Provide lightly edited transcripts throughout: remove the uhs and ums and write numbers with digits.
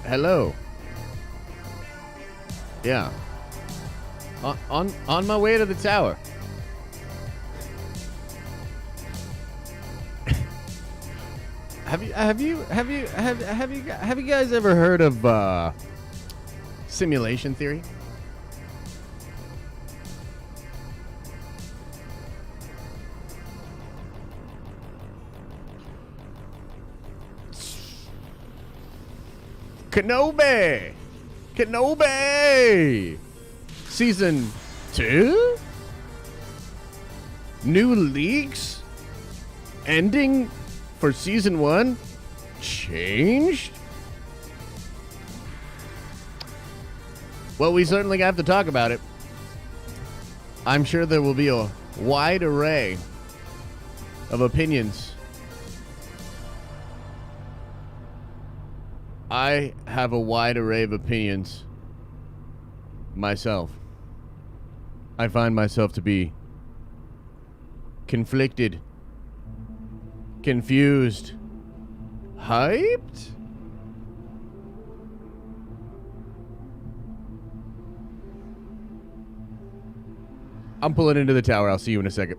Hello. Yeah. On my way to the tower. Have you guys ever heard of simulation theory? Kenobi! Season 2? New leaks? Ending for season 1? Changed? Well, we certainly have to talk about it. I'm sure there will be a wide array of opinions. I have a wide array of opinions myself. I find myself to be conflicted, confused, hyped? I'm pulling into the tower. I'll see you in a second.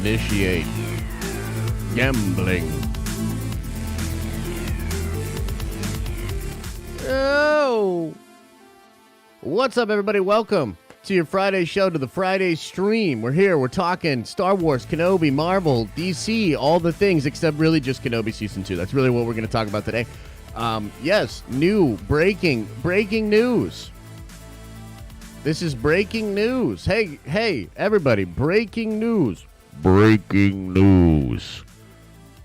Initiate gambling. Oh, what's up, everybody? Welcome to your Friday show, to the Friday stream. We're here. We're talking Star Wars, Kenobi, Marvel, DC, all the things except really just Kenobi Season 2. That's really what we're going to talk about today. Yes, new breaking news. This is breaking news. Hey, everybody, breaking news. Breaking news.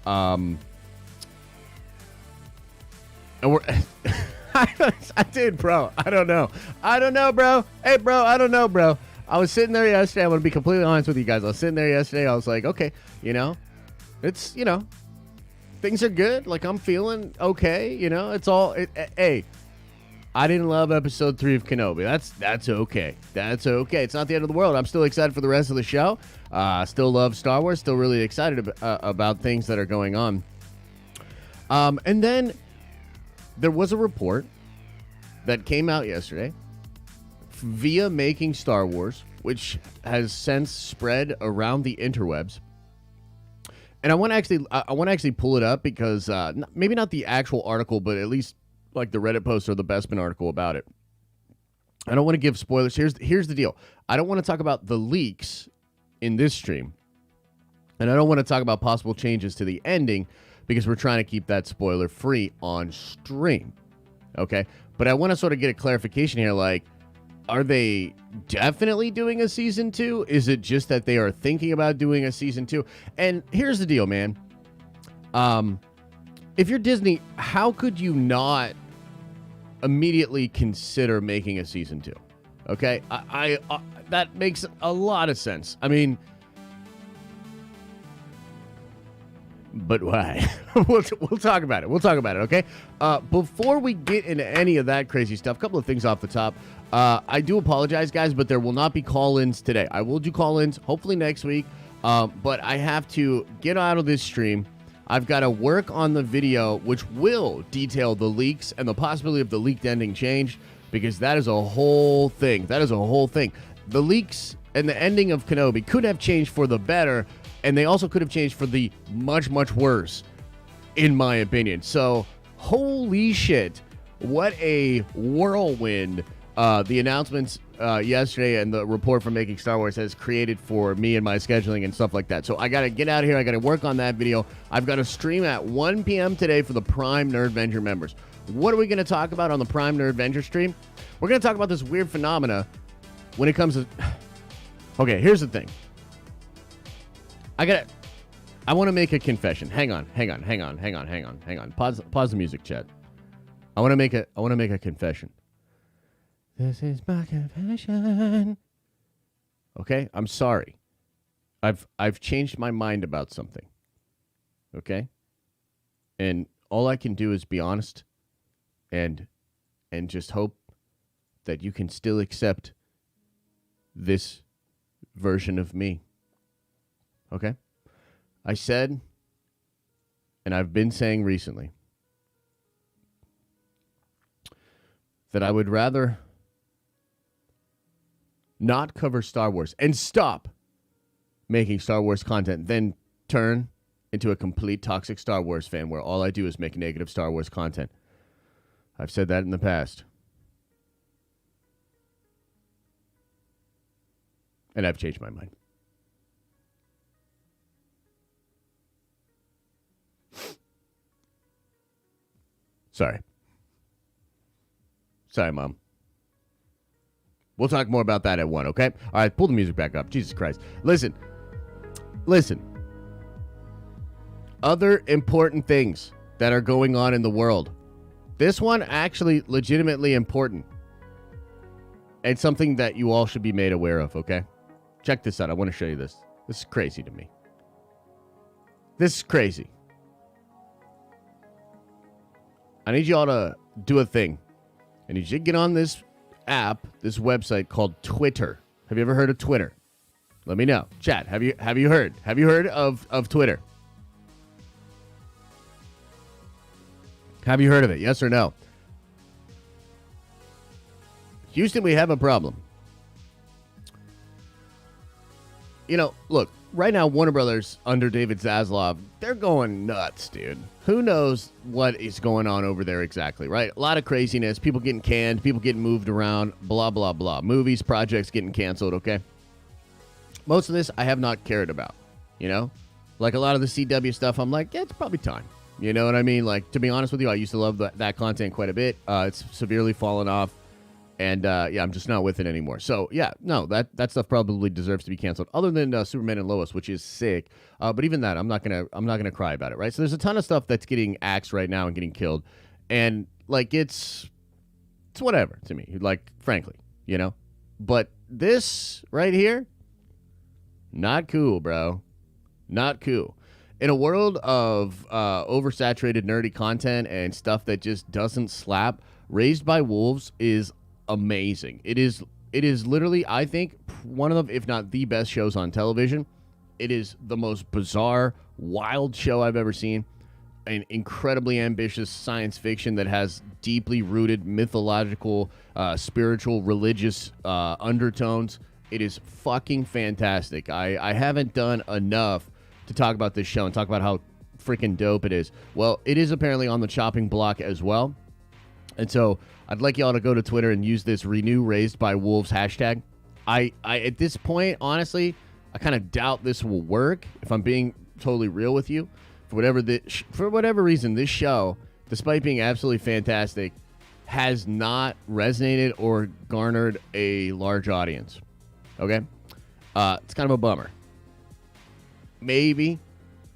And we're dude, bro, I don't know, bro. Hey, bro, I don't know, bro. I was sitting there yesterday. I'm gonna be completely honest with you guys. I was sitting there yesterday. I was like, okay, it's, things are good. Like, I'm feeling okay. It's all. Hey, I didn't love episode 3 of Kenobi. That's okay. That's okay. It's not the end of the world. I'm still excited for the rest of the show. Still love Star Wars. Still really excited about things that are going on. And then there was a report that came out yesterday via Making Star Wars, which has since spread around the interwebs. And I want to actually pull it up because maybe not the actual article, but at least like the Reddit post or the Bestman article about it. I don't want to give spoilers. Here's the deal. I don't want to talk about the leaks in this stream, and I don't want to talk about possible changes to the ending because we're trying to keep that spoiler free on stream. Okay, but I want to sort of get a clarification here. Like, are they definitely doing a season 2? Is it just that they are thinking about doing a season 2? And here's the deal, man. If you're Disney, how could you not immediately consider making a season 2? Okay, I that makes a lot of sense. I mean, but why? we'll talk about it. We'll talk about it. Okay. Before we get into any of that crazy stuff, a couple of things off the top. I do apologize, guys, but there will not be call-ins today. I will do call-ins hopefully next week. But I have to get out of this stream. I've got to work on the video, which will detail the leaks and the possibility of the leaked ending change, because that is a whole thing. The leaks and the ending of Kenobi could have changed for the better, and they also could have changed for the much, much worse, in my opinion. So, holy shit, what a whirlwind the announcements yesterday and the report from Making Star Wars has created for me and my scheduling and stuff like that. So I got to get out of here. I got to work on that video. I've got to stream at 1 p.m. today for the Prime Nerdventure members. What are we going to talk about on the Prime Nerdventure stream? We're going to talk about this weird phenomena when it comes to... Okay, here's the thing. I want to make a confession. Hang on. Pause the music, chat. I want to make a confession. This is my confession. Okay? I'm sorry. I've changed my mind about something. Okay? And all I can do is be honest and just hope that you can still accept this version of me. Okay? I said, and I've been saying recently, that I would rather not cover Star Wars and stop making Star Wars content than turn into a complete toxic Star Wars fan where all I do is make negative Star Wars content. I've said that in the past. And I've changed my mind. Sorry, Mom. We'll talk more about that at 1, okay? All right, pull the music back up. Jesus Christ. Listen. Other important things that are going on in the world. This one actually legitimately important. And something that you all should be made aware of, okay? Check this out. I want to show you this. This is crazy to me. This is crazy. I need you all to do a thing. I need you to get on this app, this website called Twitter. Have you ever heard of Twitter? Let me know. Chat, have you heard? Have you heard of Twitter? Have you heard of it? Yes or no? Houston, we have a problem. Look, right now, Warner Brothers, under David Zaslav, they're going nuts, dude. Who knows what is going on over there exactly, right? A lot of craziness, people getting canned, people getting moved around, blah, blah, blah. Movies, projects getting canceled, okay? Most of this I have not cared about, Like a lot of the CW stuff, I'm like, yeah, it's probably time. You know what I mean? Like, to be honest with you, I used to love that content quite a bit. It's severely fallen off. And, I'm just not with it anymore. So, yeah, no, that stuff probably deserves to be canceled. Other than Superman and Lois, which is sick. But even that, I'm not gonna cry about it, right? So there's a ton of stuff that's getting axed right now and getting killed. And, like, it's whatever to me, like, frankly, But this right here, not cool, bro. Not cool. In a world of oversaturated nerdy content and stuff that just doesn't slap, Raised by Wolves is amazing. It is literally, I think, one of, if not the best shows on television. It is the most bizarre, wild show I've ever seen. An incredibly ambitious science fiction that has deeply rooted mythological, spiritual, religious undertones. It is fucking fantastic. I haven't done enough to talk about this show and talk about how freaking dope it is. Well, it is apparently on the chopping block as well. And so I'd like y'all to go to Twitter and use this Renew Raised by Wolves hashtag. I at this point, honestly, I kind of doubt this will work, if I'm being totally real with you. For whatever reason, this show, despite being absolutely fantastic, has not resonated or garnered a large audience. Okay? It's kind of a bummer. Maybe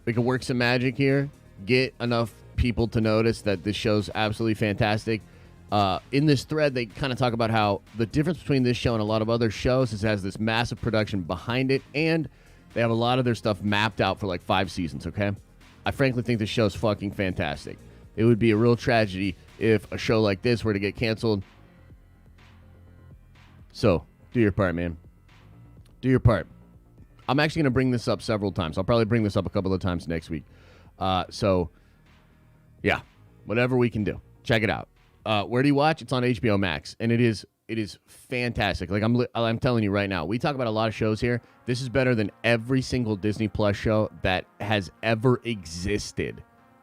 we could work some magic here, get enough people to notice that this show's absolutely fantastic. In this thread, they kind of talk about how the difference between this show and a lot of other shows is it has this massive production behind it, and they have a lot of their stuff mapped out for like 5 seasons, okay? I frankly think this show's fucking fantastic. It would be a real tragedy if a show like this were to get canceled. So, do your part, man. Do your part. I'm actually going to bring this up several times. I'll probably bring this up a couple of times next week. So, yeah, whatever we can do. Check it out. Where do you watch? It's on HBO Max, and it is fantastic. Like I'm telling you right now, we talk about a lot of shows here. This is better than every single Disney Plus show that has ever existed.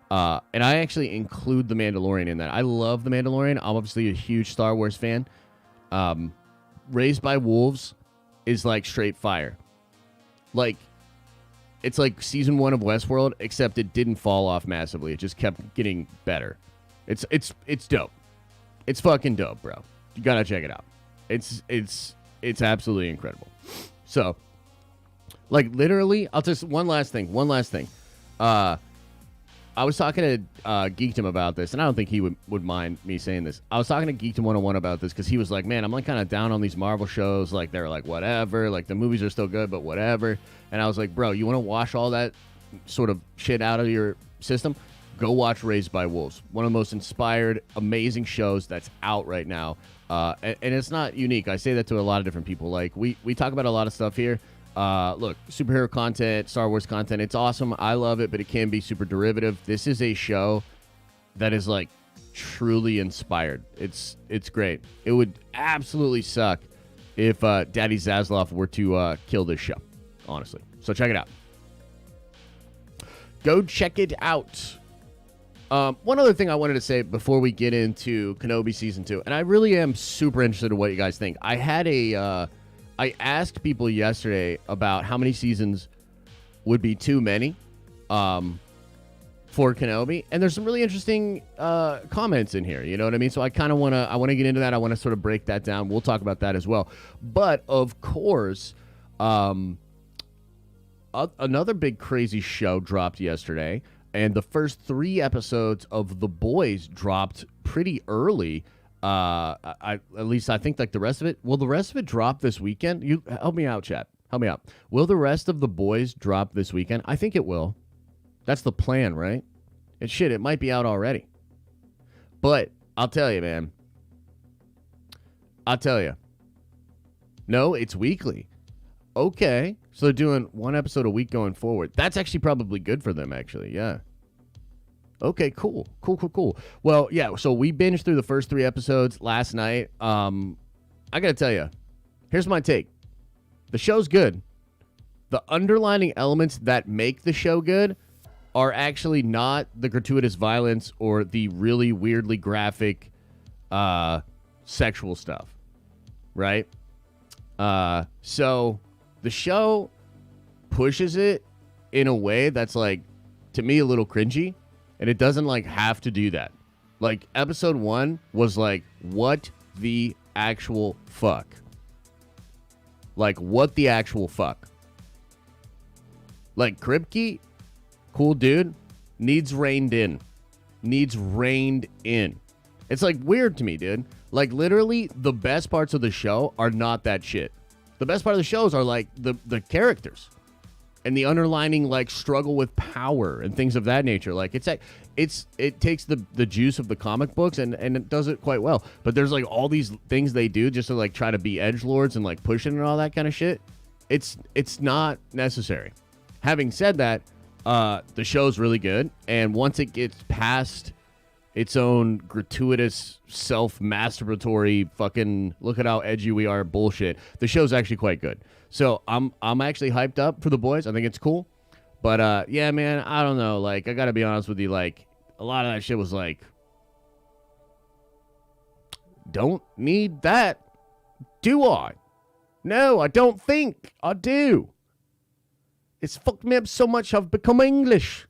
And I actually include The Mandalorian in that. I love The Mandalorian. I'm obviously a huge Star Wars fan. Raised by Wolves is like straight fire. Like, it's like season 1 of Westworld, except it didn't fall off massively. It just kept getting better. It's dope. It's fucking dope, bro. You gotta check it out. It's it's absolutely incredible. So, like, literally, I'll just one last thing. I was talking to Geekdom about this, and I don't think he would mind me saying this. I was talking to Geekdom 101 about this because he was like, man, I'm like kind of down on these Marvel shows. Like, they're like, whatever. Like, the movies are still good, but whatever. And I was like, bro, you want to wash all that sort of shit out of your system? Go watch Raised by Wolves. One of the most inspired, amazing shows that's out right now. And it's not unique. I say that to a lot of different people. Like, we talk about a lot of stuff here. Look, superhero content, Star Wars content, it's awesome. I love it, but it can be super derivative. This is a show that is like truly inspired. It's great. It would absolutely suck if Daddy Zaslav were to kill this show, honestly. So check it out. Go check it out. One other thing I wanted to say before we get into Kenobi Season 2, and I really am super interested in what you guys think. I asked people yesterday about how many seasons would be too many for Kenobi, and there's some really interesting comments in here. You know what I mean? So I kind of want to get into that. I want to sort of break that down. We'll talk about that as well. But of course, another big crazy show dropped yesterday, and the first 3 episodes of The Boys dropped pretty early. At least I think like the rest of it. Will the rest of it drop this weekend? You help me out, chat. Help me out. Will the rest of The Boys drop this weekend? I think it will. That's the plan, right? And shit, it might be out already. But I'll tell you, man. I'll tell you. No, it's weekly. Okay. So they're doing 1 episode a week going forward. That's actually probably good for them, actually. Yeah. Okay, cool. Well, yeah, so we binged through the first 3 episodes last night. I got to tell you, here's my take. The show's good. The underlining elements that make the show good are actually not the gratuitous violence or the really weirdly graphic sexual stuff, right? So the show pushes it in a way that's, like, to me, a little cringy. And it doesn't, like, have to do that. Like, episode 1 was like, what the actual fuck? Like, what the actual fuck? Like, Kripke, cool dude, needs reined in. It's, like, weird to me, dude. Like, literally, the best parts of the show are not that shit. The best part of the shows are, like, the characters. And the underlining, like, struggle with power and things of that nature. Like, it takes the juice of the comic books and it does it quite well. But there's, like, all these things they do just to, like, try to be edgelords and, like, pushing and all that kind of shit. It's not necessary. Having said that, the show's really good. And once it gets past its own gratuitous, self-masturbatory fucking look at how edgy we are bullshit, the show's actually quite good. So I'm actually hyped up for The Boys. I think it's cool. But yeah, man, I don't know. Like, I gotta be honest with you, like, a lot of that shit was like, don't need that, do I? No, I don't think I do. It's fucked me up so much I've become English.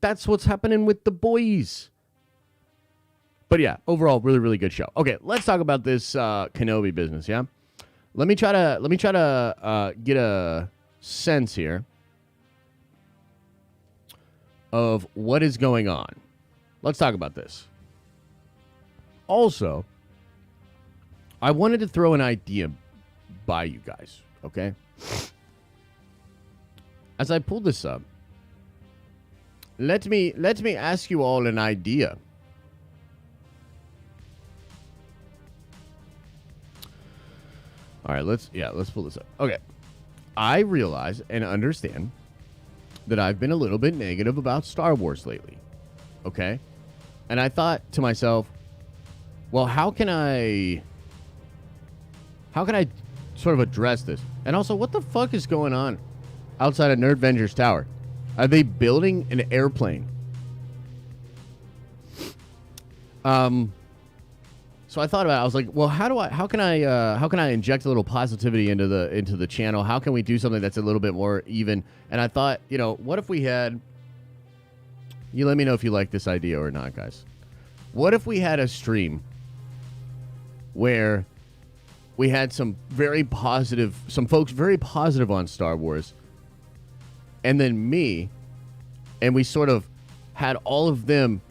That's what's happening with The Boys. But yeah, overall, really, really good show. Okay, let's talk about this Kenobi business, yeah? Let me try to get a sense here of what is going on. Let's talk about this. Also, I wanted to throw an idea by you guys, okay? As I pull this up, let me ask you all an idea. All right, let's pull this up. Okay. I realize and understand that I've been a little bit negative about Star Wars lately. Okay? And I thought to myself, well, how can I sort of address this? And also, what the fuck is going on outside of Nerdvengers Tower? Are they building an airplane? So I thought about it. I was like, well, how can I inject a little positivity into the channel? How can we do something that's a little bit more even? And I thought, what if we had, you let me know if you like this idea or not, guys. What if we had a stream where we had some folks very positive on Star Wars, and then me, and we sort of had all of them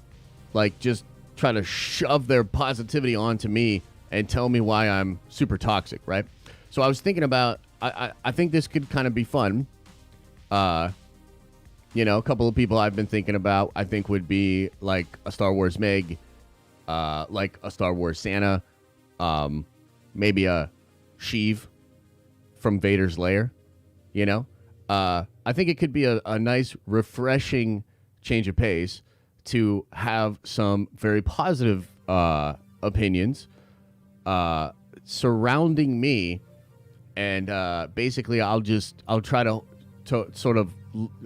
like just try to shove their positivity onto me and tell me why I'm super toxic, right? So I was thinking about, I think this could kind of be fun. A couple of people I've been thinking about, I think would be like a Star Wars Meg, like a Star Wars Santa, maybe a Sheev from Vader's lair, I think it could be a nice, refreshing change of pace to have some very positive opinions surrounding me, and basically I'll try to sort of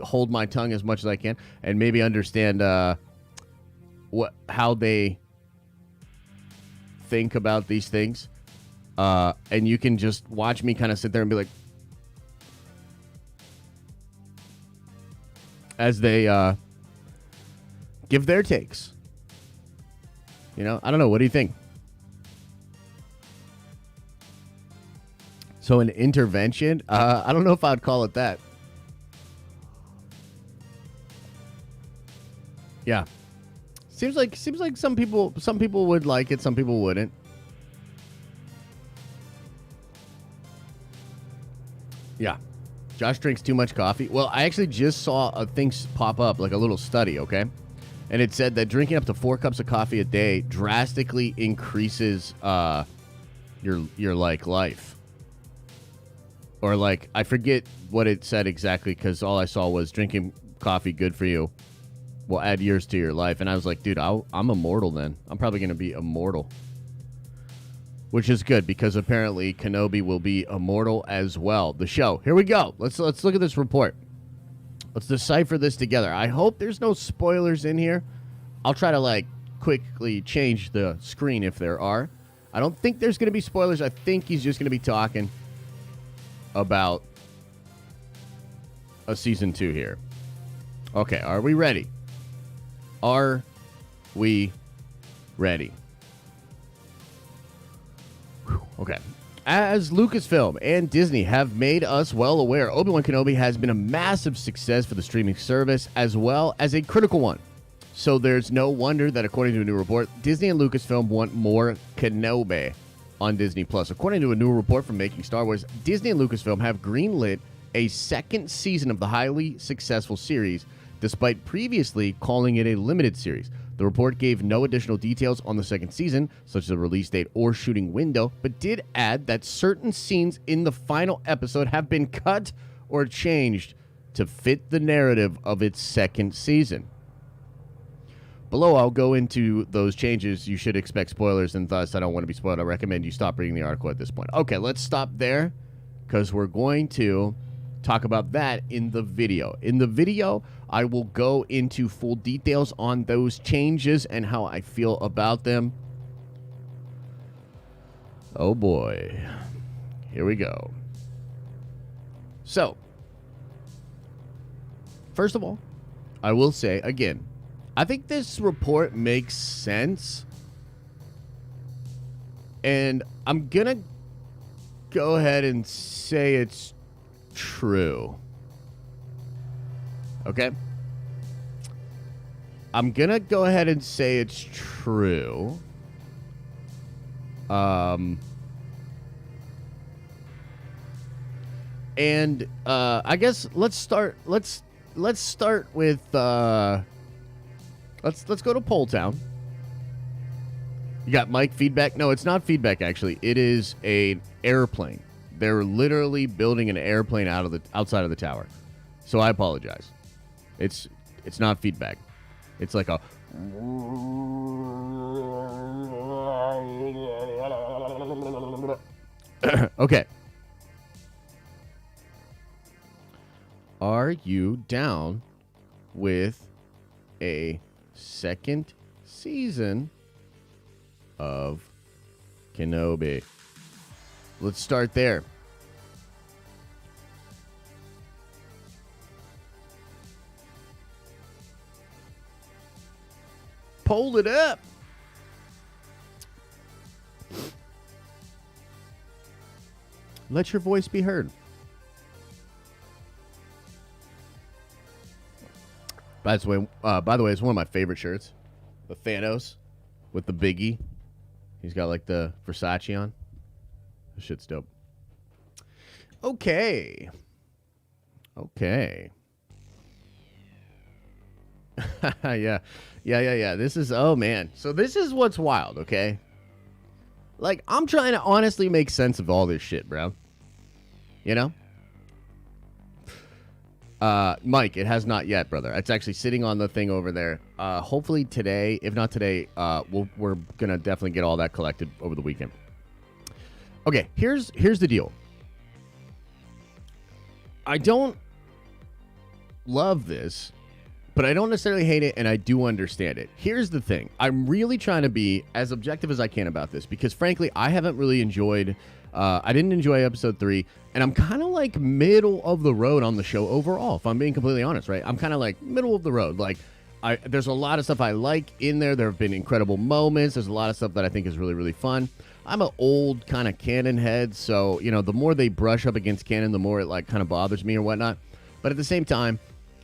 hold my tongue as much as I can, and maybe understand how they think about these things, and you can just watch me kind of sit there and be like, as they give their takes. I don't know. What do you think? So an intervention? I don't know if I'd call it that. Yeah. Seems like some people would like it, some people wouldn't. Yeah. Josh drinks too much coffee. Well, I actually just saw a thing pop up, like a little study, okay? And it said that drinking up to 4 cups of coffee a day drastically increases your like life. Or like, I forget what it said exactly, because all I saw was drinking coffee good for you will add years to your life. And I was like, dude, I'm immortal then. I'm probably going to be immortal. Which is good, because apparently Kenobi will be immortal as well. The show. Here we go. Let's look at this report. Let's decipher this together. I hope there's no spoilers in here. I'll try to like quickly change the screen if there are. I don't think there's going to be spoilers. I think he's just going to be talking about a season 2 here. Okay, are we ready? Are we ready? Okay. As Lucasfilm and Disney have made us well aware, Obi-Wan Kenobi has been a massive success for the streaming service, as well as a critical one. So there's no wonder that, according to a new report, Disney and Lucasfilm want more Kenobi on Disney+. According to a new report from Making Star Wars, Disney and Lucasfilm have greenlit a second season of the highly successful series, despite previously calling it a limited series. The report gave no additional details on the second season, such as a release date or shooting window, but did add that certain scenes in the final episode have been cut or changed to fit the narrative of its second season. Below, I'll go into those changes. You should expect spoilers, and thus I don't want to be spoiled. I recommend you stop reading the article at this point. Okay, let's stop there, because we're going to talk about that in the video. In the video, I will go into full details on those changes and how I feel about them. Oh boy. Here we go. So, first of all, I will say again, I think this report makes sense. And I'm going to go ahead and say it's true. Okay? I'm going to go ahead and say it's true. And I guess let's start with let's go to Poll Town. You got mic feedback? No, it's not feedback actually. It is an airplane. They're literally building an airplane outside of the tower. So I apologize. It's not feedback. It's like a okay. Are you down with a second season of Kenobi? Let's start there. Poll it up. Let your voice be heard. By the way, it's one of my favorite shirts. The Thanos with the Biggie. He's got like the Versace on. This shit's dope. Okay. Yeah. This is, oh man. So this is what's wild, okay? Like, I'm trying to honestly make sense of all this shit, bro. You know? Mike, it has not yet, brother. It's actually sitting on the thing over there. Hopefully today, if not today, we're gonna definitely get all that collected over the weekend. Okay, here's the deal. I don't love this, but I don't necessarily hate it, and I do understand it. Here's the thing. I'm really trying to be as objective as I can about this, because frankly, I haven't really enjoyed... I didn't enjoy episode 3, and I'm kind of like middle of the road on the show overall, if I'm being completely honest, right? I'm kind of like middle of the road. Like, there's a lot of stuff I like in there. There have been incredible moments. There's a lot of stuff that I think is really, really fun. I'm an old kind of canon head, so, you know, the more they brush up against canon, the more it, like, kind of bothers me or whatnot. But at the same time,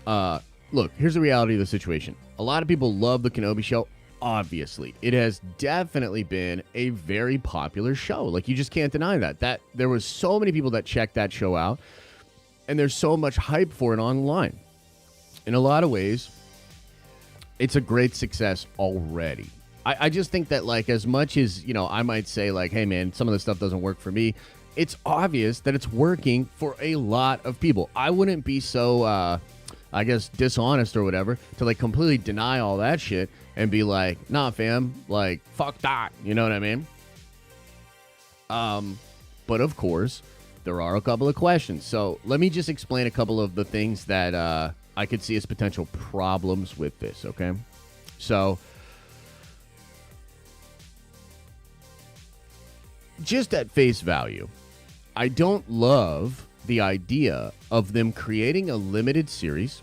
look, here's the reality of the situation. A lot of people love the Kenobi show. Obviously, it has definitely been a very popular show. Like, you just can't deny that there was so many people that checked that show out, and there's so much hype for it online. In a lot of ways, it's a great success already. I just think that, like, as much as, you know, I might say, like, hey man, some of this stuff doesn't work for me, it's obvious that it's working for a lot of people. I wouldn't be so I guess dishonest or whatever to, like, completely deny all that shit and be like, nah, fam, like, fuck that. You know what I mean? But of course, there are a couple of questions. So let me just explain a couple of the things that I could see as potential problems with this, okay? So, just at face value, I don't love the idea of them creating a limited series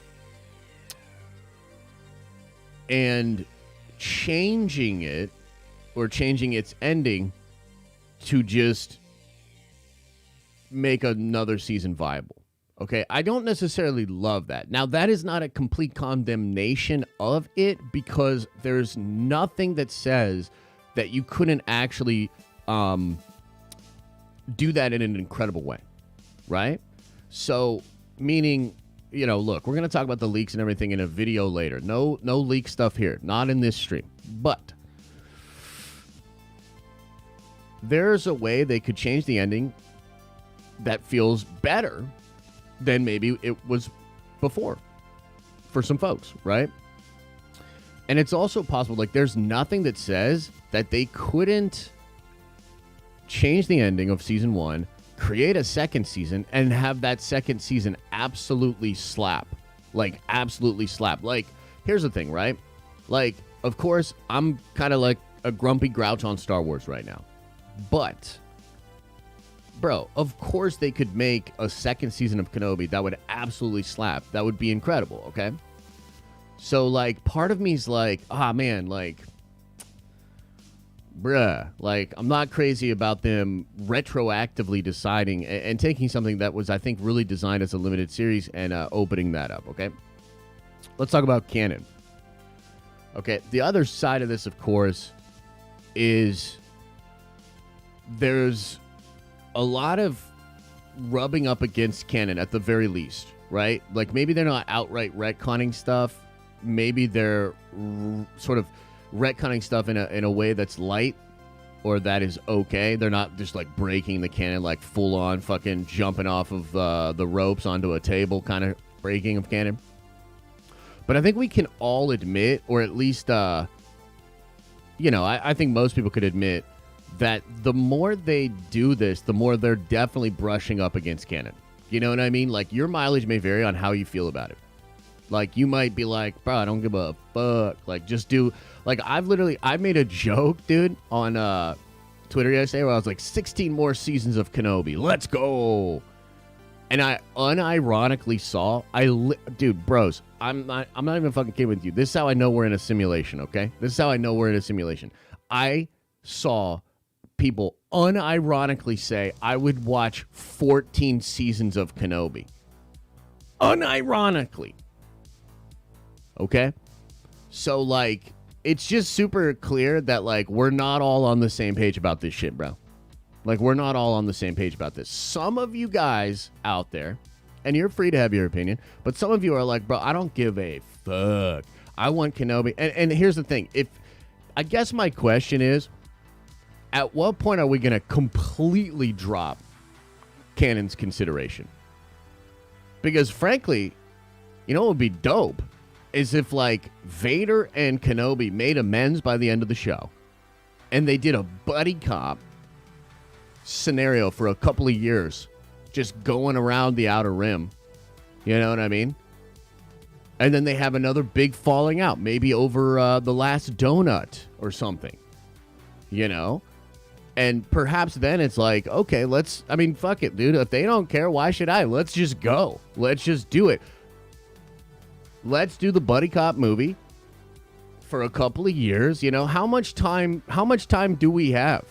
and changing it, or changing its ending to just make another season viable. Okay, I don't necessarily love that. Now, that is not a complete condemnation of it, because there's nothing that says that you couldn't actually do that in an incredible way, right? So, meaning, you know, look, we're going to talk about the leaks and everything in a video later. No leak stuff here, not in this stream. But there's a way they could change the ending that feels better than maybe it was before for some folks, right? And it's also possible, like, there's nothing that says that they couldn't change the ending of season 1, create a second season, and have that second season absolutely slap. Like, absolutely slap. Like, here's the thing, right? Like, of course, I'm kind of like a grumpy grouch on Star Wars right now. But, bro, of course they could make a second season of Kenobi that would absolutely slap. That would be incredible, okay? So, like, part of me is like, man, like, bruh, like, I'm not crazy about them retroactively deciding and taking something that was, I think, really designed as a limited series and opening that up, okay? Let's talk about canon. Okay, the other side of this, of course, is there's a lot of rubbing up against canon at the very least, right? Like, maybe they're not outright retconning stuff. Maybe they're sort of retconning stuff in a way that's light, or that is okay. They're not just, like, breaking the canon, like, full-on fucking jumping off of the ropes onto a table kind of breaking of canon. But I think we can all admit, or at least, you know, I think most people could admit that the more they do this, the more they're definitely brushing up against canon. You know what I mean? Like, your mileage may vary on how you feel about it. Like, you might be like, bro, I don't give a fuck. Like, just do... Like, I made a joke, dude, on Twitter yesterday where I was like, 16 more seasons of Kenobi. Let's go. And I unironically saw... Dude, bros, I'm not even fucking kidding with you. This is how I know we're in a simulation, okay? This is how I know we're in a simulation. I saw people unironically say I would watch 14 seasons of Kenobi. Unironically. Okay? So, like, it's just super clear that, like, we're not all on the same page about this shit, bro. Like, we're not all on the same page about this. Some of you guys out there, and you're free to have your opinion, but some of you are like, bro, I don't give a fuck. I want Kenobi. And here's the thing. I guess my question is, at what point are we going to completely drop canon's consideration? Because, frankly, you know what would be dope is if, like, Vader and Kenobi made amends by the end of the show, and they did a buddy cop scenario for a couple of years, just going around the Outer Rim. You know what I mean? And then they have another big falling out, maybe over the last donut or something. You know? And perhaps then it's like, okay, fuck it, dude. If they don't care, why should I? Let's just go. Let's just do it. Let's do the buddy cop movie for a couple of years. You know, how much time do we have?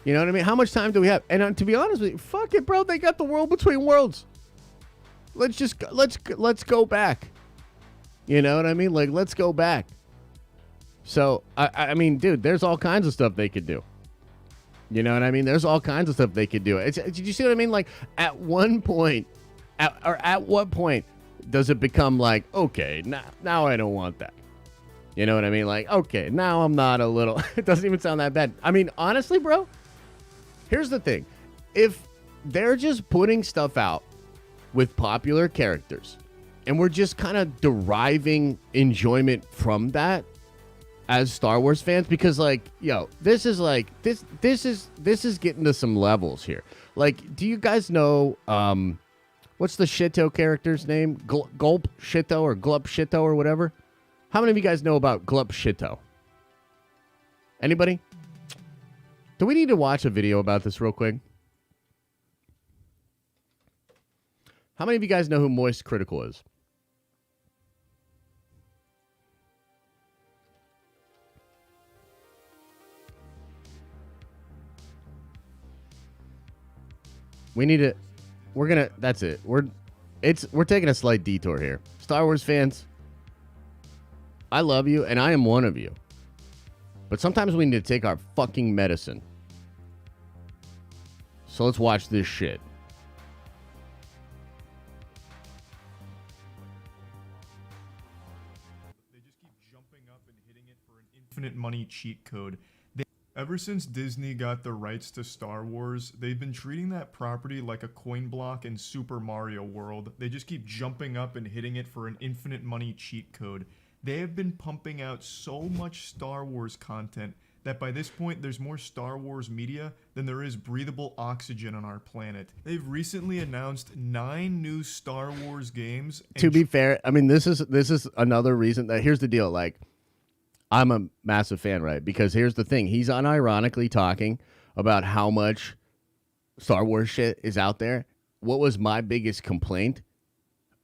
You know what I mean? How much time do we have? And to be honest with you, fuck it, bro. They got the world between worlds. Let's go back. You know what I mean? Like, let's go back. So, I mean, dude, there's all kinds of stuff they could do. You know what I mean? There's all kinds of stuff they could do. Did you see what I mean? Like, at what point does it become like, okay, now I don't want that? You know what I mean? Like, okay, now I'm not a little... It doesn't even sound that bad. I mean, honestly, bro, here's the thing. If they're just putting stuff out with popular characters, and we're just kind of deriving enjoyment from that as Star Wars fans, because, like, yo, this is is getting to some levels here. Like, do you guys know what's the Shitto character's name? Gulp Shitto or Glup Shitto or whatever? How many of you guys know about Glup Shitto? Anybody? Do we need to watch a video about this real quick? How many of you guys know who Moist Critical is? We need to... That's it. We're taking a slight detour here. Star Wars fans, I love you, and I am one of you. But sometimes we need to take our fucking medicine. So let's watch this shit. They just keep jumping up and hitting it for an infinite money cheat code. Ever since Disney got the rights to Star Wars, they've been treating that property like a coin block in Super Mario World. They just keep jumping up and hitting it for an infinite money cheat code. They have been pumping out so much Star Wars content that by this point there's more Star Wars media than there is breathable oxygen on our planet. They've recently announced 9 new Star Wars games. To be fair, I mean, this is another reason that, here's the deal, like, I'm a massive fan, right? Because here's the thing. He's unironically talking about how much Star Wars shit is out there. What was my biggest complaint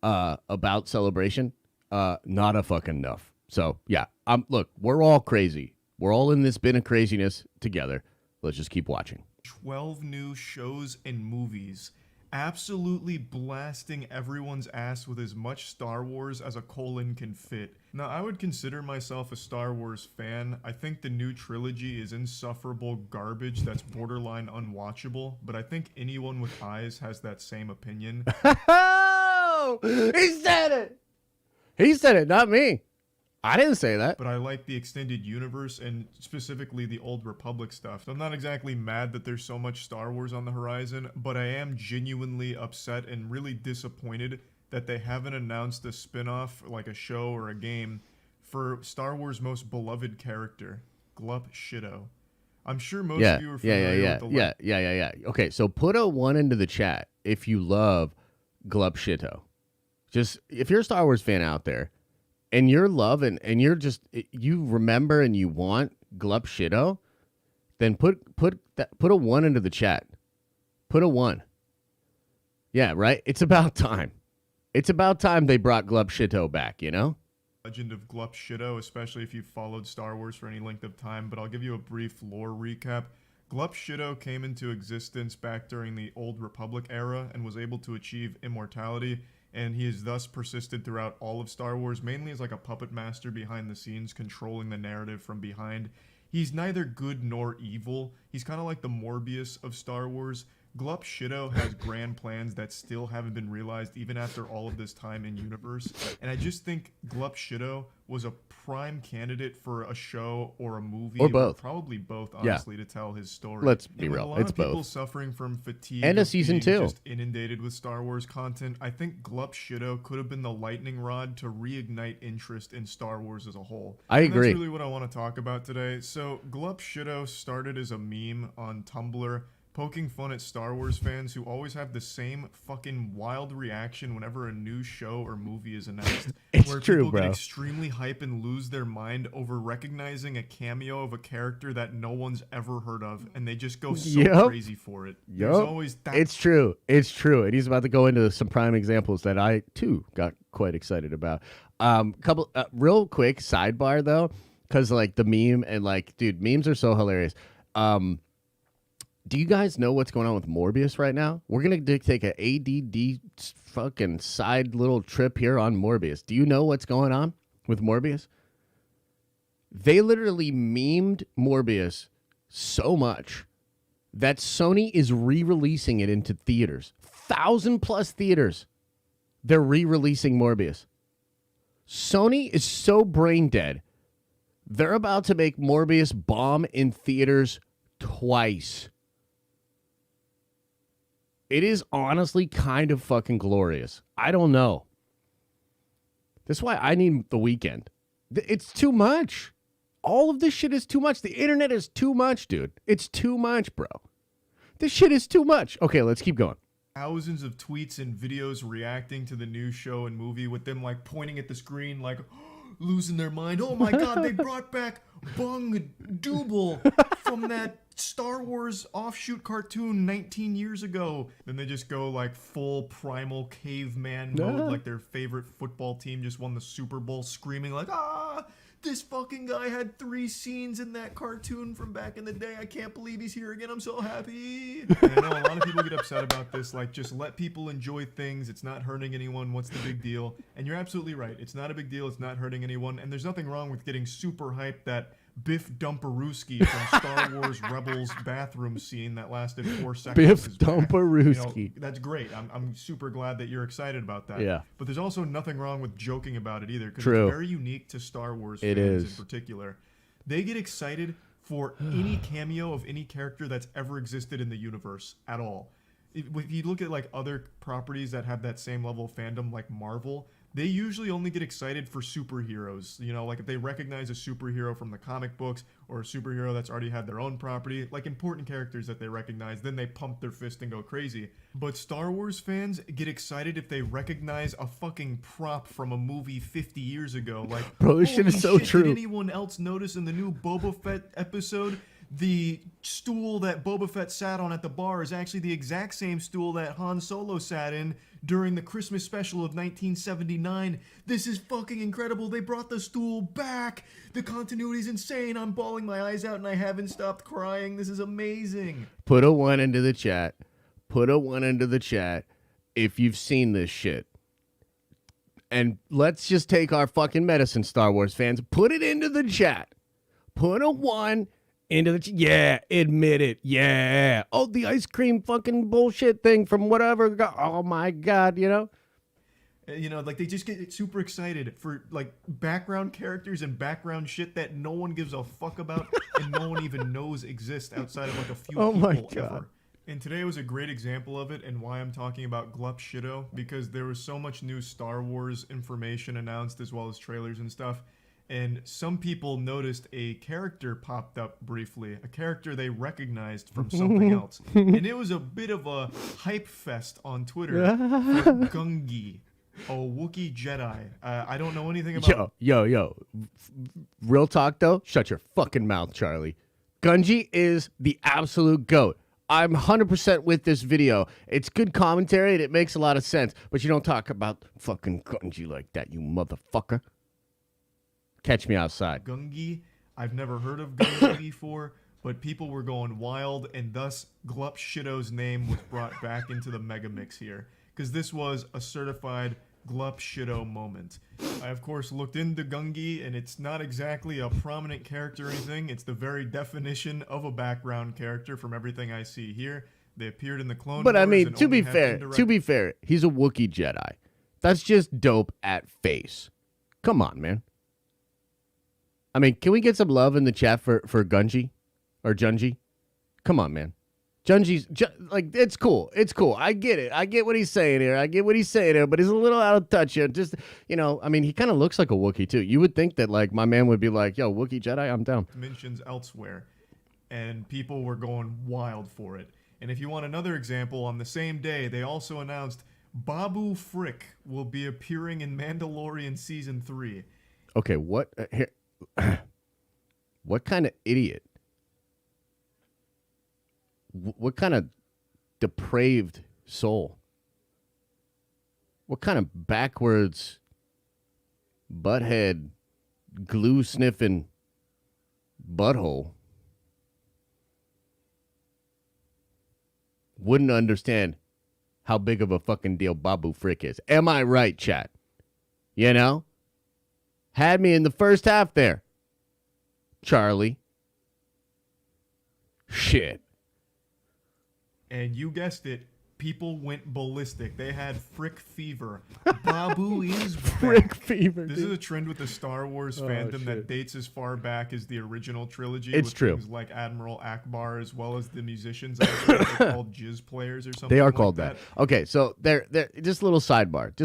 about Celebration? Not a fucking enough. So, yeah. Look, we're all crazy. We're all in this bin of craziness together. Let's just keep watching. 12 new shows and movies. Absolutely blasting everyone's ass with as much Star Wars as a colon can fit. Now, I would consider myself a Star Wars fan. I think the new trilogy is insufferable garbage that's borderline unwatchable, but I think anyone with eyes has that same opinion. He said it! He said it, not me. I didn't say that. But I like the extended universe and specifically the Old Republic stuff. So I'm not exactly mad that there's so much Star Wars on the horizon, but I am genuinely upset and really disappointed that they haven't announced a spin-off, like a show or a game, for Star Wars' most beloved character, Glup Shitto. I'm sure most of you are familiar with the... Yeah. Okay, so put a 1 into the chat if you love Glup Shitto. Just, if you're a Star Wars fan out there, and you're loving, and you're just, you remember and you want Glup Shitto, then put a 1 into the chat. Put a 1. Yeah, right? It's about time. It's about time they brought Glup Shitto back, you know? Legend of Glup Shitto, especially if you've followed Star Wars for any length of time, but I'll give you a brief lore recap. Glup Shido came into existence back during the Old Republic era and was able to achieve immortality, and he has thus persisted throughout all of Star Wars, mainly as like a puppet master behind the scenes, controlling the narrative from behind. He's neither good nor evil. He's kind of like the Morbius of Star Wars. Glup Shido has grand plans that still haven't been realized even after all of this time in universe. And I just think Glup Shido was a prime candidate for a show or a movie, or both, probably both, honestly, to tell his story. Let's be and real, a lot it's of people both. suffering from fatigue And a of season being 2, just inundated with Star Wars content. I think Glup Shido could have been the lightning rod to reignite interest in Star Wars as a whole. I agree. That's really what I want to talk about today. So Glup Shido started as a meme on Tumblr, poking fun at Star Wars fans who always have the same fucking wild reaction whenever a new show or movie is announced. It's where true, people bro. get extremely hype and lose their mind over recognizing a cameo of a character that no one's ever heard of, and they just go so crazy for it. There's always that. It's true. It's true. And he's about to go into some prime examples that I too got quite excited about. Couple real quick sidebar though, because like the meme and like, dude, memes are so hilarious. Do you guys know what's going on with Morbius right now? We're going to take an ADD fucking side little trip here on Morbius. Do you know what's going on with Morbius? They literally memed Morbius so much that Sony is re-releasing it into theaters. 1,000+ theaters. They're re-releasing Morbius. Sony is so brain dead. They're about to make Morbius bomb in theaters twice. It is honestly kind of fucking glorious. I don't know. That's why I need the weekend. It's too much. All of this shit is too much. The internet is too much, dude. It's too much, bro. This shit is too much. Okay, let's keep going. Thousands of tweets and videos reacting to the new show and movie with them like pointing at the screen like losing their mind. Oh my god, they brought back Bung Dooble from that Star Wars offshoot cartoon 19 years ago. Then they just go like full primal caveman mode, like their favorite football team just won the Super Bowl, screaming like, ah, this fucking guy had 3 scenes in that cartoon from back in the day. I can't believe he's here again. I'm so happy. And I know a lot of people get upset about this. Like, just let people enjoy things. It's not hurting anyone. What's the big deal? And you're absolutely right. It's not a big deal. It's not hurting anyone. And there's nothing wrong with getting super hyped that Biff Dumperooski from Star Wars Rebels bathroom scene that lasted 4 seconds. Biff Dumperooski. You know, that's great. I'm super glad that you're excited about that. Yeah. But there's also nothing wrong with joking about it either, because True. it's very unique to Star Wars It fans is. in particular. They get excited for any cameo of any character that's ever existed in the universe at all. If you look at like other properties that have that same level of fandom, like Marvel, they usually only get excited for superheroes. You know, like if they recognize a superhero from the comic books or a superhero that's already had their own property, like important characters that they recognize, then they pump their fist and go crazy. But Star Wars fans get excited if they recognize a fucking prop from a movie 50 years ago. Like, bro, this shit is so true. Did anyone else notice in the new Boba Fett episode, the stool that Boba Fett sat on at the bar is actually the exact same stool that Han Solo sat in during the Christmas special of 1979. This is fucking incredible. They brought the stool back. The continuity's insane. I'm bawling my eyes out and I haven't stopped crying. This is amazing. Put a 1 into the chat. Put a 1 into the chat if you've seen this shit. And let's just take our fucking medicine, Star Wars fans. Put it into the chat. Put a 1 into the yeah, admit it. Yeah. Oh, the ice cream fucking bullshit thing from whatever. Oh my god, you know? You know, like they just get super excited for like background characters and background shit that no one gives a fuck about and no one even knows exist outside of like a few people ever. And today was a great example of it, and why I'm talking about Glup Shido, because there was so much new Star Wars information announced as well as trailers and stuff. And some people noticed a character popped up briefly, a character they recognized from something else. And it was a bit of a hype fest on Twitter for Gungi, a Wookiee Jedi. I don't know anything about... Yo. Real talk, though? Shut your fucking mouth, Charlie. Gungi is the absolute GOAT. I'm 100% with this video. It's good commentary, and it makes a lot of sense. But you don't talk about fucking Gungi like that, you motherfucker. Catch me outside. Gungi, I've never heard of Gungi before, but people were going wild, and thus Glup Shitto's name was brought back into the mega mix here, because this was a certified Glup Shitto moment. I, of course, looked into Gungi, and it's not exactly a prominent character or anything. It's the very definition of a background character from everything I see here. They appeared in the Clone But Wars. I mean, and to only be had fair, indirect- he's a Wookiee Jedi. That's just dope at face. Come on, man. I mean, can we get some love in the chat for Gungi or Junji? Come on, man. Like, it's cool. It's cool. I get it. I get what he's saying here. But he's a little out of touch here. Just, I mean, he kind of looks like a Wookiee, too. You would think that, like, my man would be like, yo, Wookiee Jedi, I'm down. Dimensions elsewhere, and people were going wild for it. And if you want another example, on the same day, they also announced Babu Frick will be appearing in Mandalorian Season 3. Okay, what? Here. What kind of idiot? What kind of depraved soul? What kind of backwards, butthead, glue sniffing butthole wouldn't understand how big of a fucking deal Babu Frick is? Am I right, chat? Had me in the first half there. Charlie. Shit. And you guessed it, people went ballistic. They had Frick fever. Babu is Frick back. fever. This is a trend with the Star Wars fandom that shit. dates as far back as the original trilogy. It's with true. Things like Admiral Akbar, as well as the musicians. I think they're called jizz players or something. They are like called that. Okay, so they're just a little sidebar.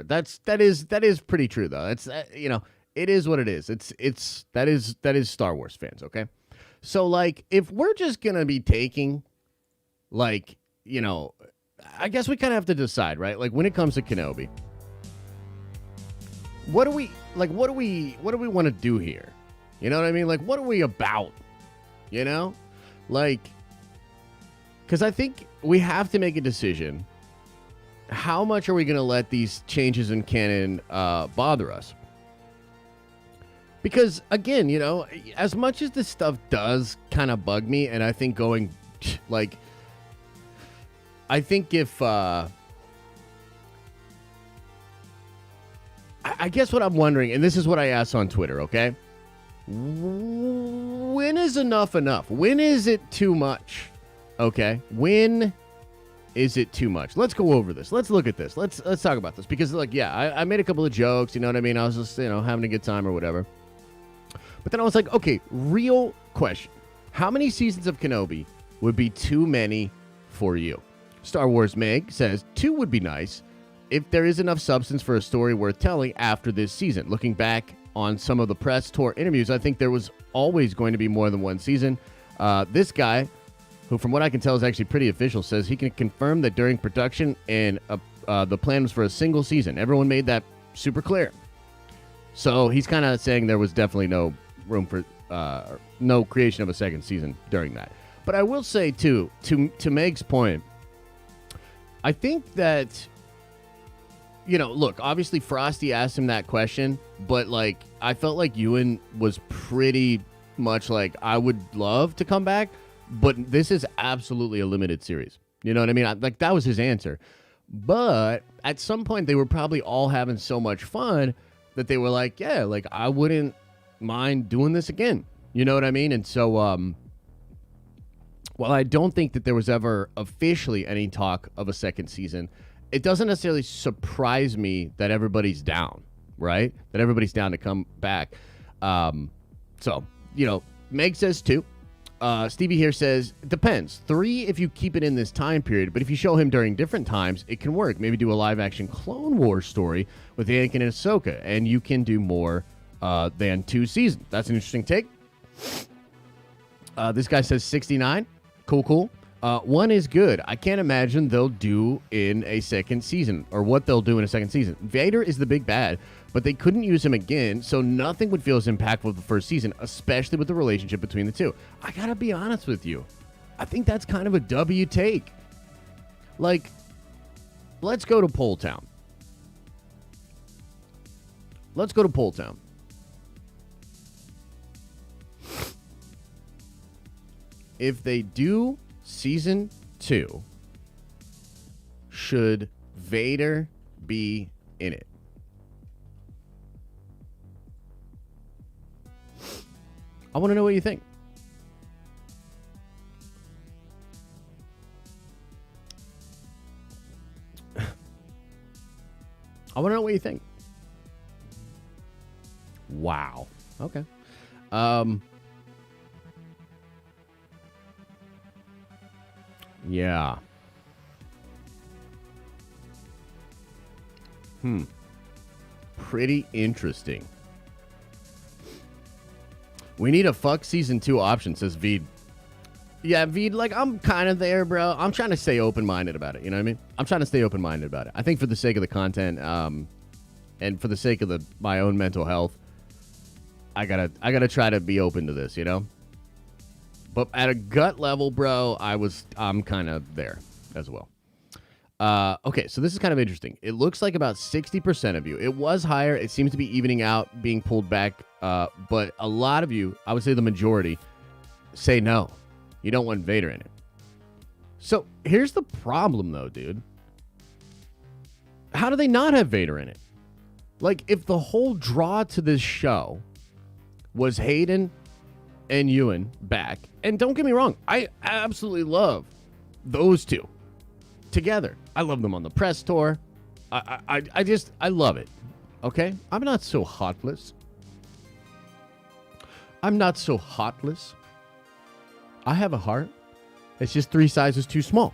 That is pretty true though. It's it is what it is. That is Star Wars fans, okay? So like if we're just going to be taking like, I guess we kind of have to decide, right? Like when it comes to Kenobi, what do we want to do here? You know what I mean? Like what are we about? Like, because I think we have to make a decision. How much are we going to let these changes in canon bother us? Because again, as much as this stuff does kind of bug me, and I think going like, I think if I guess what I'm wondering, and this is what I asked on Twitter, okay? When is enough enough? When is it too much? Okay? When is it too much? Let's go over this. Let's look at this. Let's talk about this. Because, like, yeah, I made a couple of jokes, you know what I mean? I was just, having a good time or whatever. But then I was like, okay, real question. How many seasons of Kenobi would be too many for you? Star Wars Meg says 2 would be nice if there is enough substance for a story worth telling after this season. Looking back on some of the press tour interviews, I think there was always going to be more than one season. This guy, who from what I can tell is actually pretty official, says he can confirm that during production and the plan was for a single season. Everyone made that super clear. So he's kind of saying there was definitely no room for no creation of a second season during that. But I will say too, to Meg's point, I think that, look, obviously Frosty asked him that question, but like I felt like Ewan was pretty much like, I would love to come back, but this is absolutely a limited series. You know what I mean? Like that was his answer. But at some point they were probably all having so much fun that they were like, yeah, like I wouldn't mind doing this again. You know what I mean? And so, while I don't think that there was ever officially any talk of a second season, it doesn't necessarily surprise me that everybody's down, right? That everybody's down to come back. So, Meg says 2. Stevie here says, depends. 3 if you keep it in this time period, but if you show him during different times, it can work. Maybe do a live-action Clone Wars story with Anakin and Ahsoka, and you can do more than 2 seasons. That's an interesting take. This guy says 69. Cool. 1 is good. I can't imagine they'll do in a second season, or what they'll do in a second season. Vader is the big bad, but they couldn't use him again, so nothing would feel as impactful as the first season, especially with the relationship between the two. I gotta be honest with you. I think that's kind of a W take. Like, let's go to Pole Town. if they do season 2, should Vader be in it? I want to know what you think. I want to know what you think. Wow. Okay. Yeah. Pretty interesting. We need a fuck season 2 option, says Veed. Yeah, Veed, like, I'm kind of there, bro. I'm trying to stay open-minded about it, you know what I mean? I'm trying to stay open-minded about it. I think for the sake of the content, and for the sake of my own mental health, I gotta try to be open to this, you know? But at a gut level, bro, I'm kind of there as well. Okay, so this is kind of interesting. It looks like about 60% of you. It was higher. It seems to be evening out, being pulled back. But a lot of you, I would say the majority, say no. You don't want Vader in it. So here's the problem, though, dude. How do they not have Vader in it? Like, if the whole draw to this show was Hayden and Ewan back, and don't get me wrong, I absolutely love those two together. I love them on the press tour. I love it. Okay? I'm not so hotless. I'm not so hotless. I have a heart. It's just 3 sizes too small.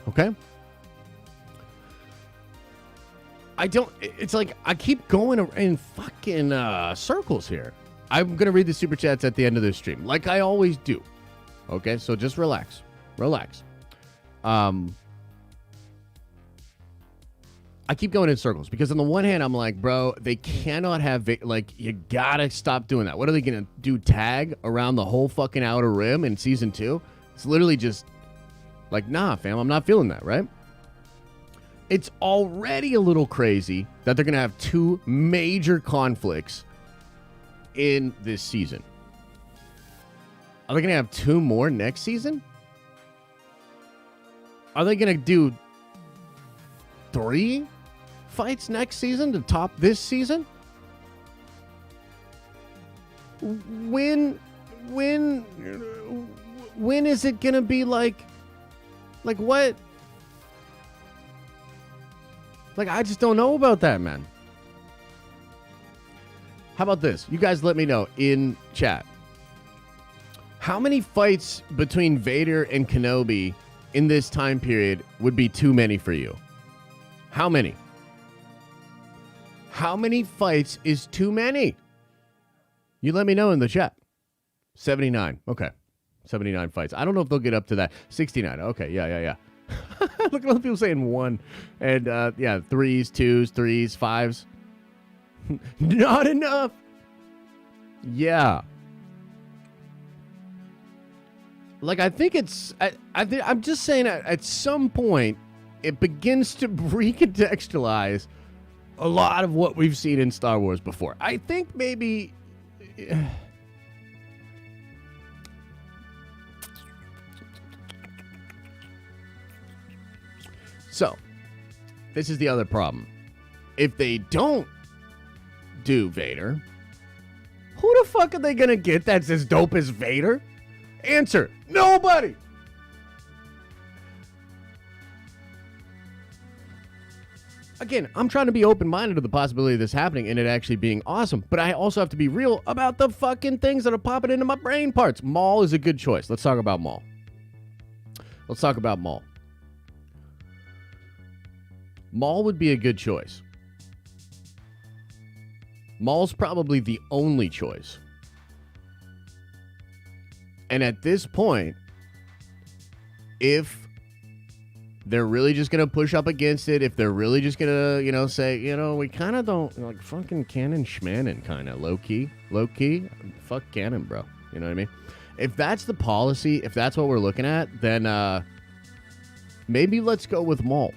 Okay? It's like I keep going in fucking circles here. I'm going to read the super chats at the end of this stream, like I always do. Okay? So just relax. Relax. I keep going in circles because on the one hand, I'm like, bro, they cannot have, like, you gotta stop doing that. What are they gonna do? Tag around the whole fucking outer rim in season 2? It's literally just like, nah, fam, I'm not feeling that, right? It's already a little crazy that they're gonna have 2 major conflicts in this season. Are they gonna have 2 more next season? Are they gonna do 3 fights next season to top this season? When is it gonna be like what? Like, I just don't know about that, man. How about this? You guys let me know in chat. How many fights between Vader and Kenobi in this time period would be too many for you? How many? How many fights is too many? You let me know in the chat. 79. Okay. 79 fights. I don't know if they'll get up to that. 69. Okay. Yeah. Look at all the people saying 1. And, 3s, 2s, 3s, 5s. Not enough. Yeah. Like, I think it's... I'm just saying at some point, it begins to recontextualize a lot of what we've seen in Star Wars before. I think maybe... So, this is the other problem. If they don't do Vader, who the fuck are they gonna get that's as dope as Vader? Answer, nobody! Again, I'm trying to be open-minded to the possibility of this happening and it actually being awesome, but I also have to be real about the fucking things that are popping into my brain parts. Maul is a good choice. Let's talk about Maul. Maul would be a good choice. Maul's probably the only choice. And at this point, if they're really just going to push up against it, if they're really just going to, say, we kind of don't, like, fucking canon schmanon kind of, low-key, fuck canon, bro. You know what I mean? If that's the policy, if that's what we're looking at, then maybe let's go with Maul.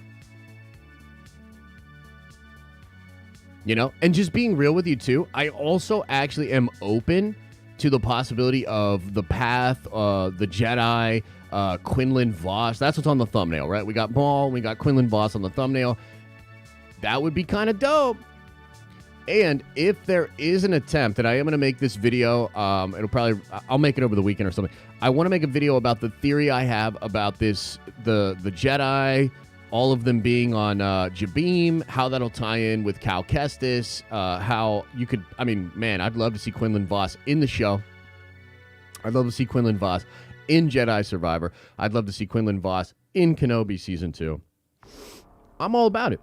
And just being real with you, too, I also actually am open to the possibility of the Path, the Jedi, Quinlan Voss. That's what's on the thumbnail, right? We got Maul, we got Quinlan Voss on the thumbnail. That would be kind of dope. And if there is an attempt, and I am going to make this video, I'll make it over the weekend or something. I want to make a video about the theory I have about this, the Jedi, all of them being on Jabeam, how that'll tie in with Cal Kestis, how you could, I mean, man, I'd love to see Quinlan Voss in the show. I'd love to see Quinlan Voss in Jedi Survivor. I'd love to see Quinlan Voss in Kenobi Season 2. I'm all about it.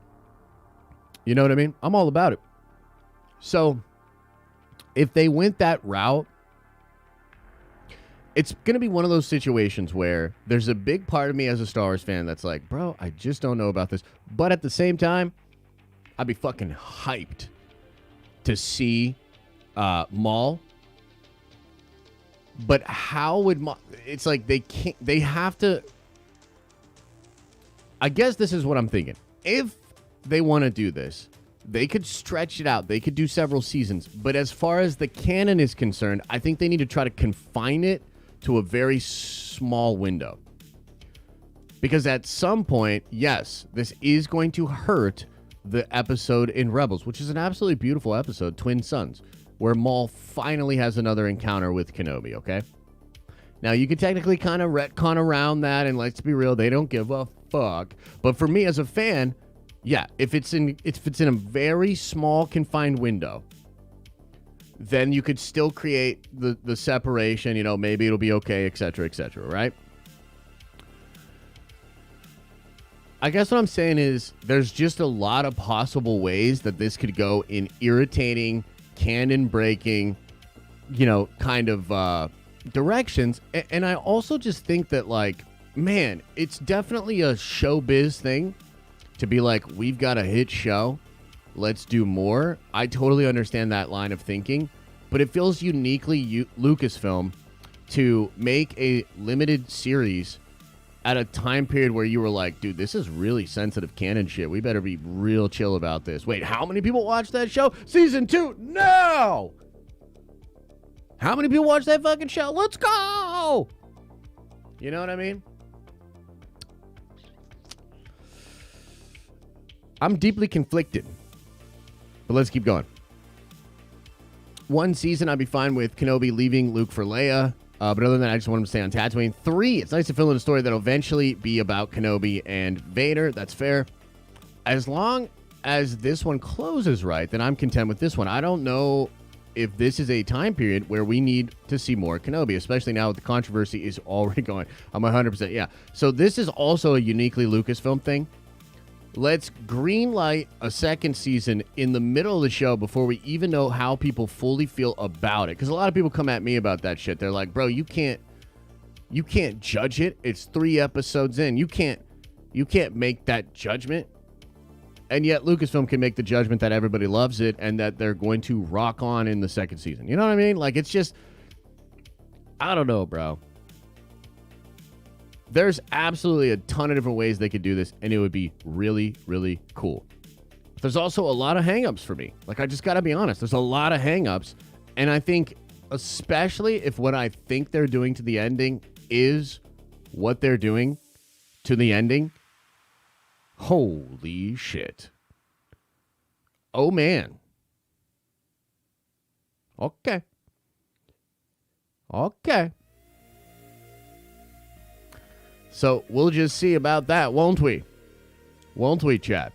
You know what I mean? I'm all about it. So, if they went that route, it's going to be one of those situations where there's a big part of me as a Star Wars fan that's like, bro, I just don't know about this. But at the same time, I'd be fucking hyped to see Maul. But how would Maul... It's like they can't... They have to... I guess this is what I'm thinking. If they want to do this... They could stretch it out. They could do several seasons. But as far as the canon is concerned, I think they need to try to confine it to a very small window. Because at some point, yes, this is going to hurt the episode in Rebels, which is an absolutely beautiful episode, Twin Suns, where Maul finally has another encounter with Kenobi, okay? Now, you can technically kind of retcon around that, and let's be real, they don't give a fuck. But for me as a fan... Yeah, if it's in a very small confined window, then you could still create the separation, you know, maybe it'll be okay, etc., right? I guess what I'm saying is there's just a lot of possible ways that this could go in irritating, canon breaking, you know, kind of directions. And I also just think that, like, man, it's definitely a showbiz thing. To be like, we've got a hit show, let's do more. I totally understand that line of thinking, but it feels uniquely Lucasfilm to make a limited series at a time period where you were like, dude, this is really sensitive canon shit. We better be real chill about this. Wait, how many people watched that show? Season 2? No! How many people watched that fucking show? Let's go! You know what I mean? I'm deeply conflicted, but let's keep going. One season, I'd be fine with Kenobi leaving Luke for Leia, but other than that, I just want him to stay on Tatooine. 3, it's nice to fill in a story that'll eventually be about Kenobi and Vader. That's fair. As long as this one closes right, then I'm content with this one. I don't know if this is a time period where we need to see more Kenobi, especially now that the controversy is already going. I'm 100%, yeah. So this is also a uniquely Lucasfilm thing. Let's greenlight a second season in the middle of the show before we even know how people fully feel about it. Because a lot of people come at me about that shit. They're like, bro, you can't judge it. It's 3 episodes in. You can't make that judgment. And yet Lucasfilm can make the judgment that everybody loves it and that they're going to rock on in the second season. You know what I mean? Like, it's just, I don't know, bro. There's absolutely a ton of different ways they could do this, and it would be really, really cool. But there's also a lot of hangups for me. Like, I just got to be honest. There's a lot of hangups, and I think, especially if what I think they're doing to the ending is what they're doing to the ending, holy shit. Oh, man. Okay. So we'll just see about that, won't we? Won't we, chat?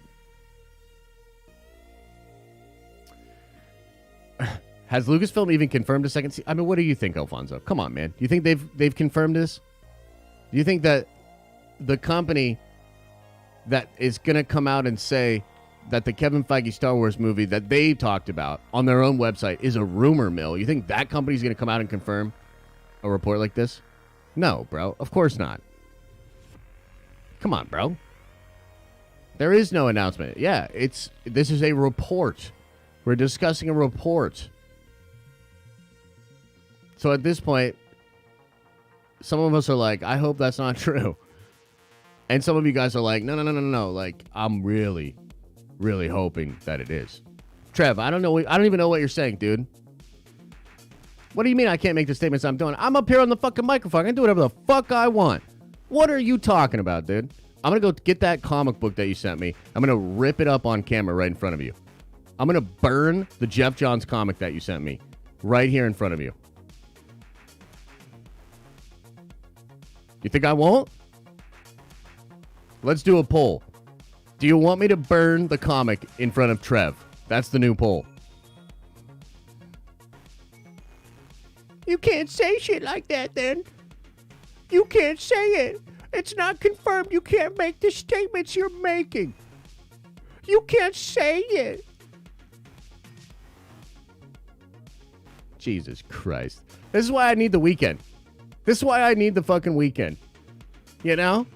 Has Lucasfilm even confirmed a second season? I mean, what do you think, Alfonso? Come on, man. Do you think they've confirmed this? Do you think that the company that is going to come out and say that the Kevin Feige Star Wars movie that they talked about on their own website is a rumor mill, you think that company's going to come out and confirm a report like this? No, bro. Of course not. Come on, bro. There is no announcement. Yeah, this is a report. We're discussing a report. So at this point, some of us are like, I hope that's not true. And some of you guys are like, no. Like, I'm really, really hoping that it is. Trev, I don't even know what you're saying, dude. What do you mean I can't make the statements I'm doing? I'm up here on the fucking microphone. I can do whatever the fuck I want. What are you talking about, dude? I'm going to go get that comic book that you sent me. I'm going to rip it up on camera right in front of you. I'm going to burn the Jeff Johns comic that you sent me right here in front of you. You think I won't? Let's do a poll. Do you want me to burn the comic in front of Trev? That's the new poll. You can't say shit like that, then. You can't say it. It's not confirmed. You can't make the statements you're making. You can't say it. Jesus Christ. This is why I need the weekend. This is why I need the fucking weekend. You know?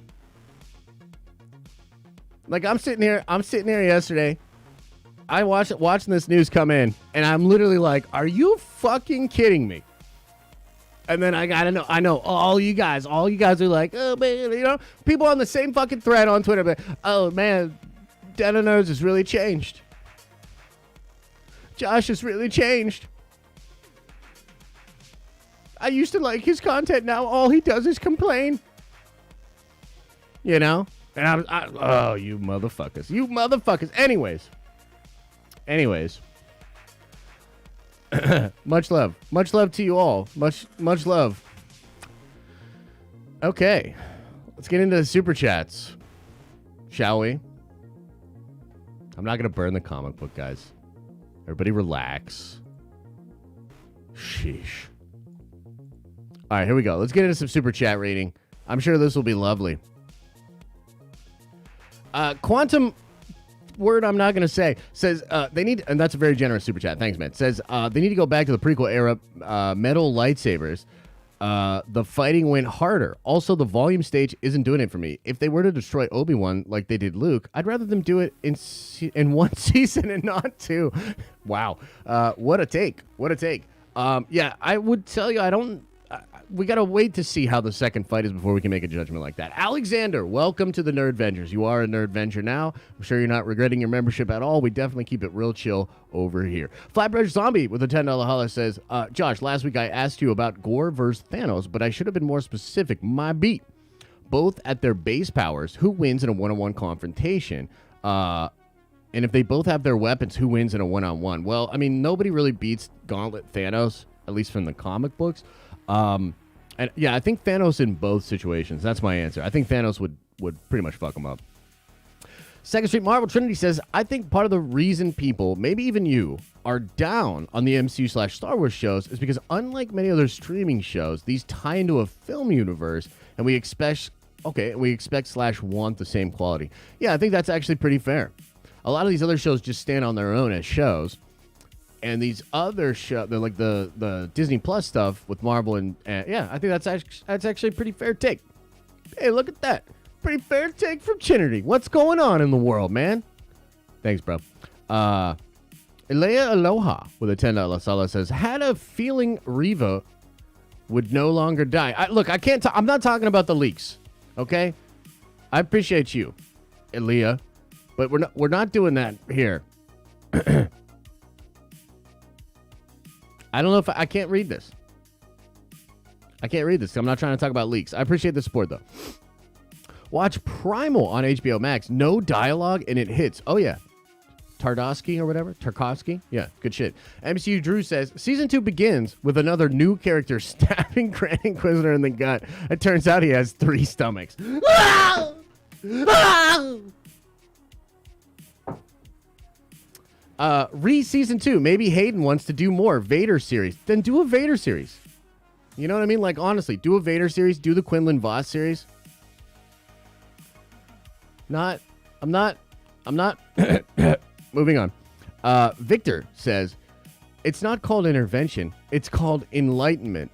Like, I'm sitting here yesterday. I watching this news come in, and I'm literally like, are you fucking kidding me? And then I know all you guys are like, oh man, you know, people on the same fucking thread on Twitter, but oh man, Dano Nerds has really changed. Josh has really changed. I used to like his content. Now all he does is complain. You know? And oh, you motherfuckers. You motherfuckers. Anyways. Much love. Much love to you all. Much love. Okay. Let's get into the super chats. Shall we? I'm not going to burn the comic book, guys. Everybody relax. Sheesh. All right, here we go. Let's get into some super chat reading. I'm sure this will be lovely. Quantum word I'm not going to say says they need, and that's a very generous super chat. Thanks, man. Says they need to go back to the prequel era metal lightsabers. The fighting went harder. Also, the volume stage isn't doing it for me. If they were to destroy Obi-Wan like they did Luke, I'd rather them do it in one season and not two. Wow. What a take. What a take. Yeah, I would tell you, we got to wait to see how the second fight is before we can make a judgment like that. Alexander, welcome to the Nerd Vengers. You are a Nerd Venger now. I'm sure you're not regretting your membership at all. We definitely keep it real chill over here. Flatbread Zombie with a $10 holler says, Josh, last week I asked you about Gore versus Thanos, but I should have been more specific. My beat. Both at their base powers, who wins in a one-on-one confrontation? And if they both have their weapons, who wins in a one-on-one? Well, I mean, nobody really beats Gauntlet Thanos, at least from the comic books. And yeah, I think Thanos in both situations. That's my answer. I think Thanos would pretty much fuck him up. Second Street Marvel Trinity says, I think part of the reason people, maybe even you, are down on the MCU/Star Wars shows is because unlike many other streaming shows, these tie into a film universe, and we expect / want the same quality. Yeah, I think that's actually pretty fair. A lot of these other shows just stand on their own as shows. And these other shows, like the Disney Plus stuff with Marvel and yeah, I think that's actually a pretty fair take. Hey, look at that. Pretty fair take from Trinity. What's going on in the world, man? Thanks, bro. Elea Aloha with a $10 solo says, had a feeling Reva would no longer die. Look, I can't. I'm not talking about the leaks. Okay, I appreciate you, Elea, but we're not doing that here. I don't know if I can't read this. I can't read this. I'm not trying to talk about leaks. I appreciate the support, though. Watch Primal on HBO Max. No dialogue, and it hits. Oh, yeah. Tarkovsky or whatever. Tarkovsky. Yeah, good shit. MCU Drew says, Season 2 begins with another new character stabbing Grand Inquisitor in the gut. It turns out he has 3 stomachs. Season 2. Maybe Hayden wants to do more Vader series. Then do a Vader series. You know what I mean? Like, honestly, do a Vader series. Do the Quinlan Voss series. I'm not. Moving on. Victor says, it's not called intervention. It's called enlightenment.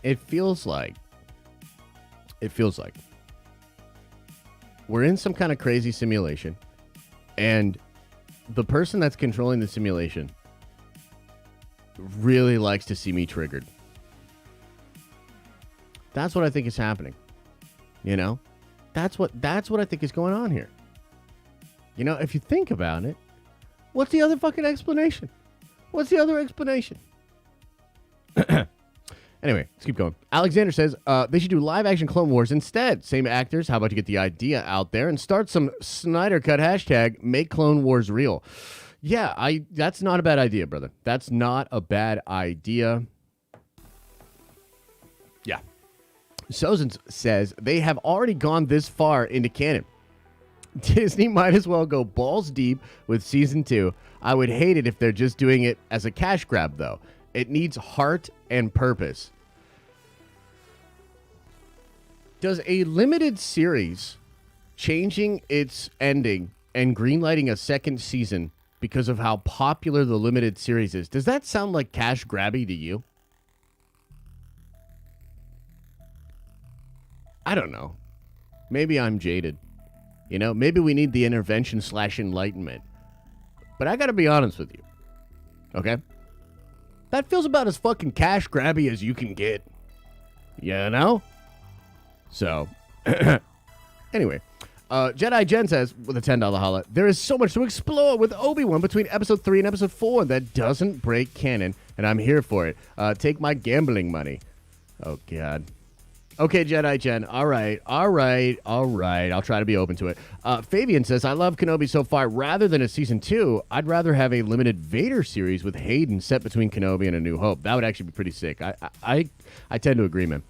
It feels like we're in some kind of crazy simulation, and the person that's controlling the simulation really likes to see me triggered. That's what I think is happening. You know? That's what I think is going on here. You know, if you think about it, what's the other fucking explanation? What's the other explanation? Anyway, let's keep going. Alexander says they should do live-action Clone Wars instead. Same actors. How about you get the idea out there and start some Snyder Cut hashtag make Clone Wars real? Yeah, that's not a bad idea, brother. That's not a bad idea. Yeah. Sozin says they have already gone this far into canon. Disney might as well go balls deep with season 2. I would hate it if they're just doing it as a cash grab, though. It needs heart and purpose. Does a limited series changing its ending and greenlighting a second season because of how popular the limited series is, does that sound like cash grabby to you? I don't know. Maybe I'm jaded. You know, maybe we need the intervention / enlightenment. But I gotta be honest with you. Okay? That feels about as fucking cash grabby as you can get. You know? So, anyway. Jedi Jen says, with a $10 holla, there is so much to explore with Obi-Wan between episode 3 and episode 4 that doesn't break canon, and I'm here for it. Take my gambling money. Oh, God. Okay, Jedi Jen. All right. I'll try to be open to it. Fabian says, I love Kenobi so far. Rather than a season 2, I'd rather have a limited Vader series with Hayden set between Kenobi and A New Hope. That would actually be pretty sick. I tend to agree, man.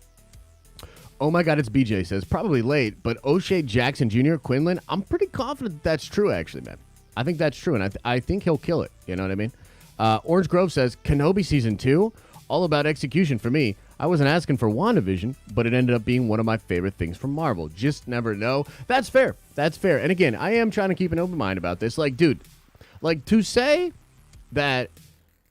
Oh my God, it's BJ says, probably late, but O'Shea Jackson Jr., Quinlan, I'm pretty confident that's true, actually, man. I think that's true, and I think he'll kill it. You know what I mean? Orange Grove says, Kenobi season 2, all about execution for me. I wasn't asking for WandaVision, but it ended up being one of my favorite things from Marvel. Just never know. That's fair. That's fair. And again, I am trying to keep an open mind about this. Like, dude, like to say that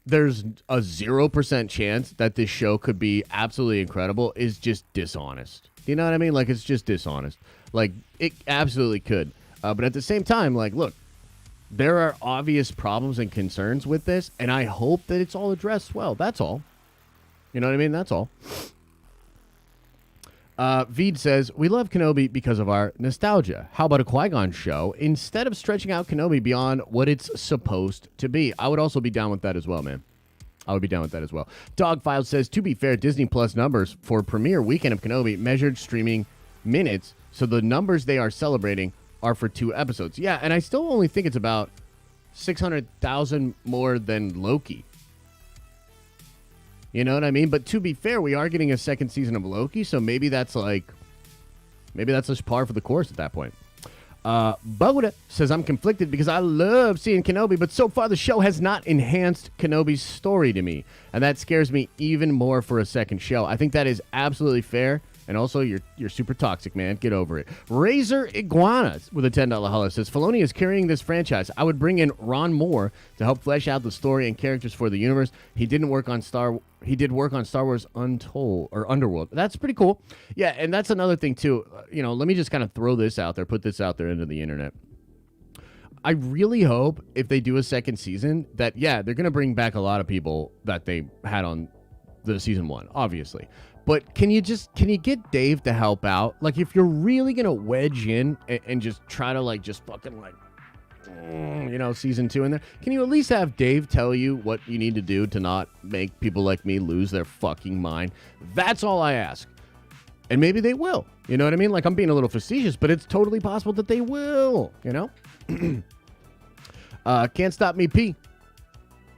there's a 0% chance that this show could be absolutely incredible is just dishonest. You know what I mean? Like, it's just dishonest. Like, it absolutely could. But at the same time, like, look, there are obvious problems and concerns with this, and I hope that it's all addressed well. That's all. You know what I mean? That's all. Veed says, we love Kenobi because of our nostalgia. How about a Qui-Gon show instead of stretching out Kenobi beyond what it's supposed to be? I would also be down with that as well, man. I would be down with that as well. Dogfile says, to be fair, Disney Plus numbers for premiere weekend of Kenobi measured streaming minutes, so the numbers they are celebrating are for 2 episodes. Yeah, and I still only think it's about 600,000 more than Loki. You know what I mean? But to be fair, we are getting a second season of Loki, so maybe that's just par for the course at that point. Boda says, I'm conflicted because I love seeing Kenobi, but so far the show has not enhanced Kenobi's story to me, and that scares me even more for a second show. I think that is absolutely fair. And also, you're super toxic, man. Get over it. Razor Iguanas with a $10 holla says, Filoni is carrying this franchise. I would bring in Ron Moore to help flesh out the story and characters for the universe. He did work on Star Wars Untold or Underworld. That's pretty cool. Yeah, and that's another thing too. You know, let me just kind of throw this out there, put this out there into the internet. I really hope if they do a second season that, yeah, they're going to bring back a lot of people that they had on the season 1, obviously. But can you get Dave to help out? Like, if you're really going to wedge in and just try to, like, just fucking, like, you know, season 2 in there, can you at least have Dave tell you what you need to do to not make people like me lose their fucking mind? That's all I ask. And maybe they will. You know what I mean? Like, I'm being a little facetious, but it's totally possible that they will, you know? Can't Stop Me P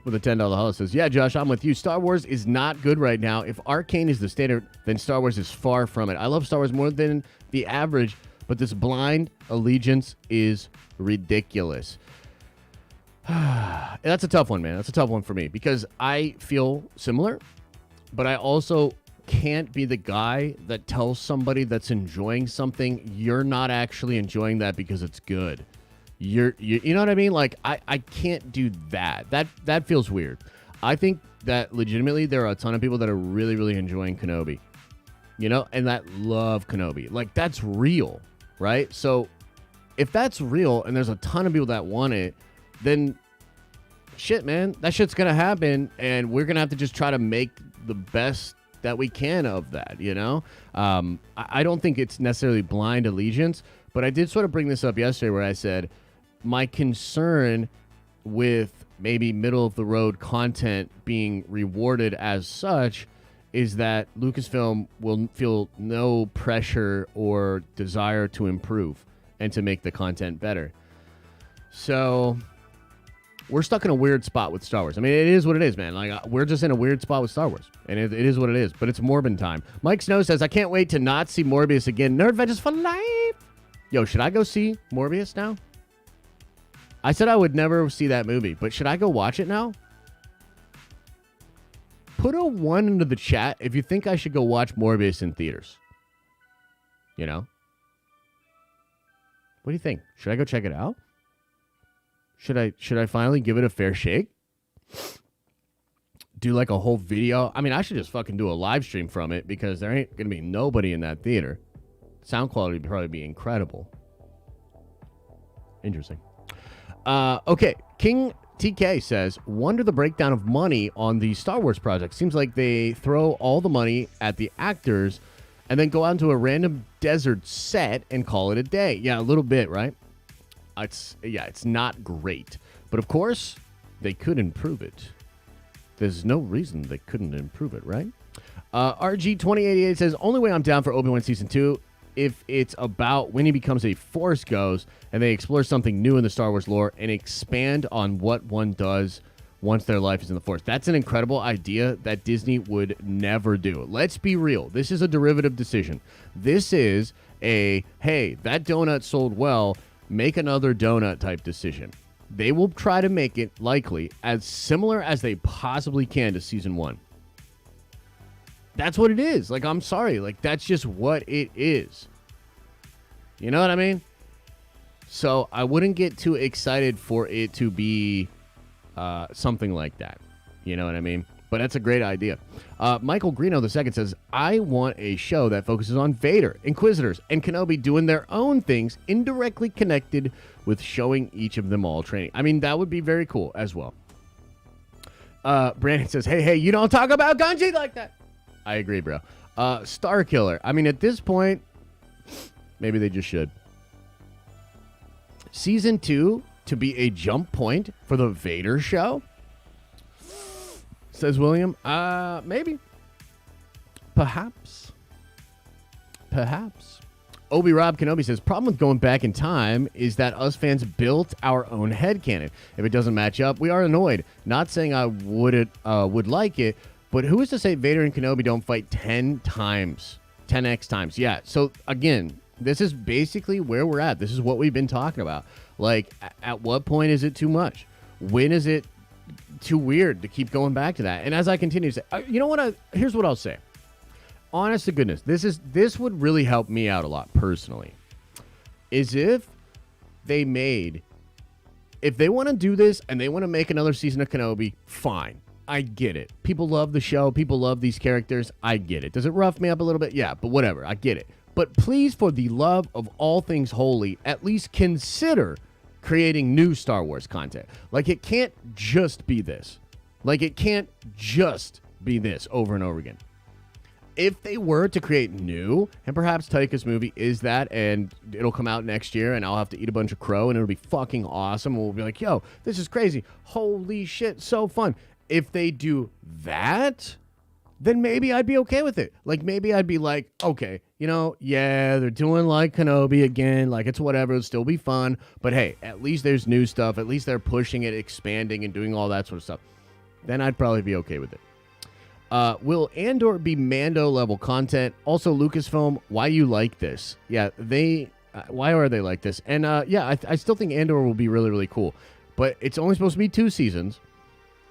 with a $10 holla says, yeah, Josh, I'm with you. Star Wars is not good right now. If Arcane is the standard, then Star Wars is far from it. I love Star Wars more than the average, but this blind allegiance is ridiculous. That's a tough one, man. That's a tough one for me because I feel similar, but I also can't be the guy that tells somebody that's enjoying something you're not actually enjoying that because it's good. You know what I mean? Like, I can't do that. That feels weird. I think that legitimately there are a ton of people that are really, really enjoying Kenobi, you know, and that love Kenobi. Like, that's real, right? So if that's real and there's a ton of people that want it, then shit, man, that shit's going to happen, and we're going to have to just try to make the best that we can of that, you know? I don't think it's necessarily blind allegiance, but I did sort of bring this up yesterday where I said my concern with maybe middle-of-the-road content being rewarded as such is that Lucasfilm will feel no pressure or desire to improve and to make the content better. So we're stuck in a weird spot with Star Wars. I mean, it is what it is, man. Like, we're just in a weird spot with Star Wars, and it is what it is. But it's Morbin time. Mike Snow says, I can't wait to not see Morbius again. Nerd Veggies for life. Yo, should I go see Morbius now? I said I would never see that movie, but should I go watch it now? Put a 1 into the chat if you think I should go watch Morbius in theaters. You know? What do you think? Should I go check it out? Should I finally give it a fair shake? Do like a whole video? I mean, I should just fucking do a live stream from it because there ain't going to be nobody in that theater. Sound quality would probably be incredible. Interesting. Okay, King TK says, wonder the breakdown of money on the Star Wars project. Seems like they throw all the money at the actors and then go out into a random desert set and call it a day. Yeah, a little bit, right? It's not great. But of course, they could improve it. There's no reason they couldn't improve it, right? RG2088 says, only way I'm down for Obi-Wan Season 2 if it's about when he becomes a Force ghost and they explore something new in the Star Wars lore and expand on what one does once their life is in the Force. That's an incredible idea that Disney would never do. Let's be real. This is a derivative decision. This is a, hey, that donut sold well, make another donut type decision. They will try to make it, likely, as similar as they possibly can to Season 1. That's what it is. Like, I'm sorry. Like, that's just what it is. You know what I mean? So I wouldn't get too excited for it to be something like that. You know what I mean? But that's a great idea. Michael Greeno II says, I want a show that focuses on Vader, Inquisitors, and Kenobi doing their own things indirectly connected with showing each of them all training. I mean, that would be very cool as well. Brandon says, hey, you don't talk about Ganji like that. I agree, bro. Star Killer. I mean, at this point, maybe they just should. Season 2 to be a jump point for the Vader show? Says William. Maybe. Perhaps. Obi Rob Kenobi says, problem with going back in time is that us fans built our own headcanon. If it doesn't match up, we are annoyed. Not saying I would like it, but who is to say Vader and Kenobi don't fight 10 times? 10x times. Yeah. So, again, this is basically where we're at. This is what we've been talking about. Like, at what point is it too much? When is it too weird to keep going back to that? And as I continue to say, you know what? Here's what I'll say. Honest to goodness, this would really help me out a lot personally. Is if they want to do this and they want to make another season of Kenobi, fine. I get it. People love the show. People love these characters. I get it. Does it rough me up a little bit? Yeah, but whatever. I get it. But please, for the love of all things holy, at least consider creating new Star Wars content. Like, it can't just be this. Like, it can't just be this over and over again. If they were to create new, and perhaps Taika's movie is that, and it'll come out next year, and I'll have to eat a bunch of crow, and it'll be fucking awesome, and we'll be like, yo, this is crazy. Holy shit, so fun. If they do that, then maybe I'd be okay with it. Like, maybe I'd be like, okay, you know, yeah, they're doing like Kenobi again, like it's whatever, it'll still be fun, but hey, at least there's new stuff, at least they're pushing it, expanding, and doing all that sort of stuff. Then I'd probably be okay with it. Will Andor be Mando level content? Also, Lucasfilm, why you like this? Yeah, why are they like this? And yeah, I still think Andor will be really, really cool, but it's only supposed to be 2 seasons.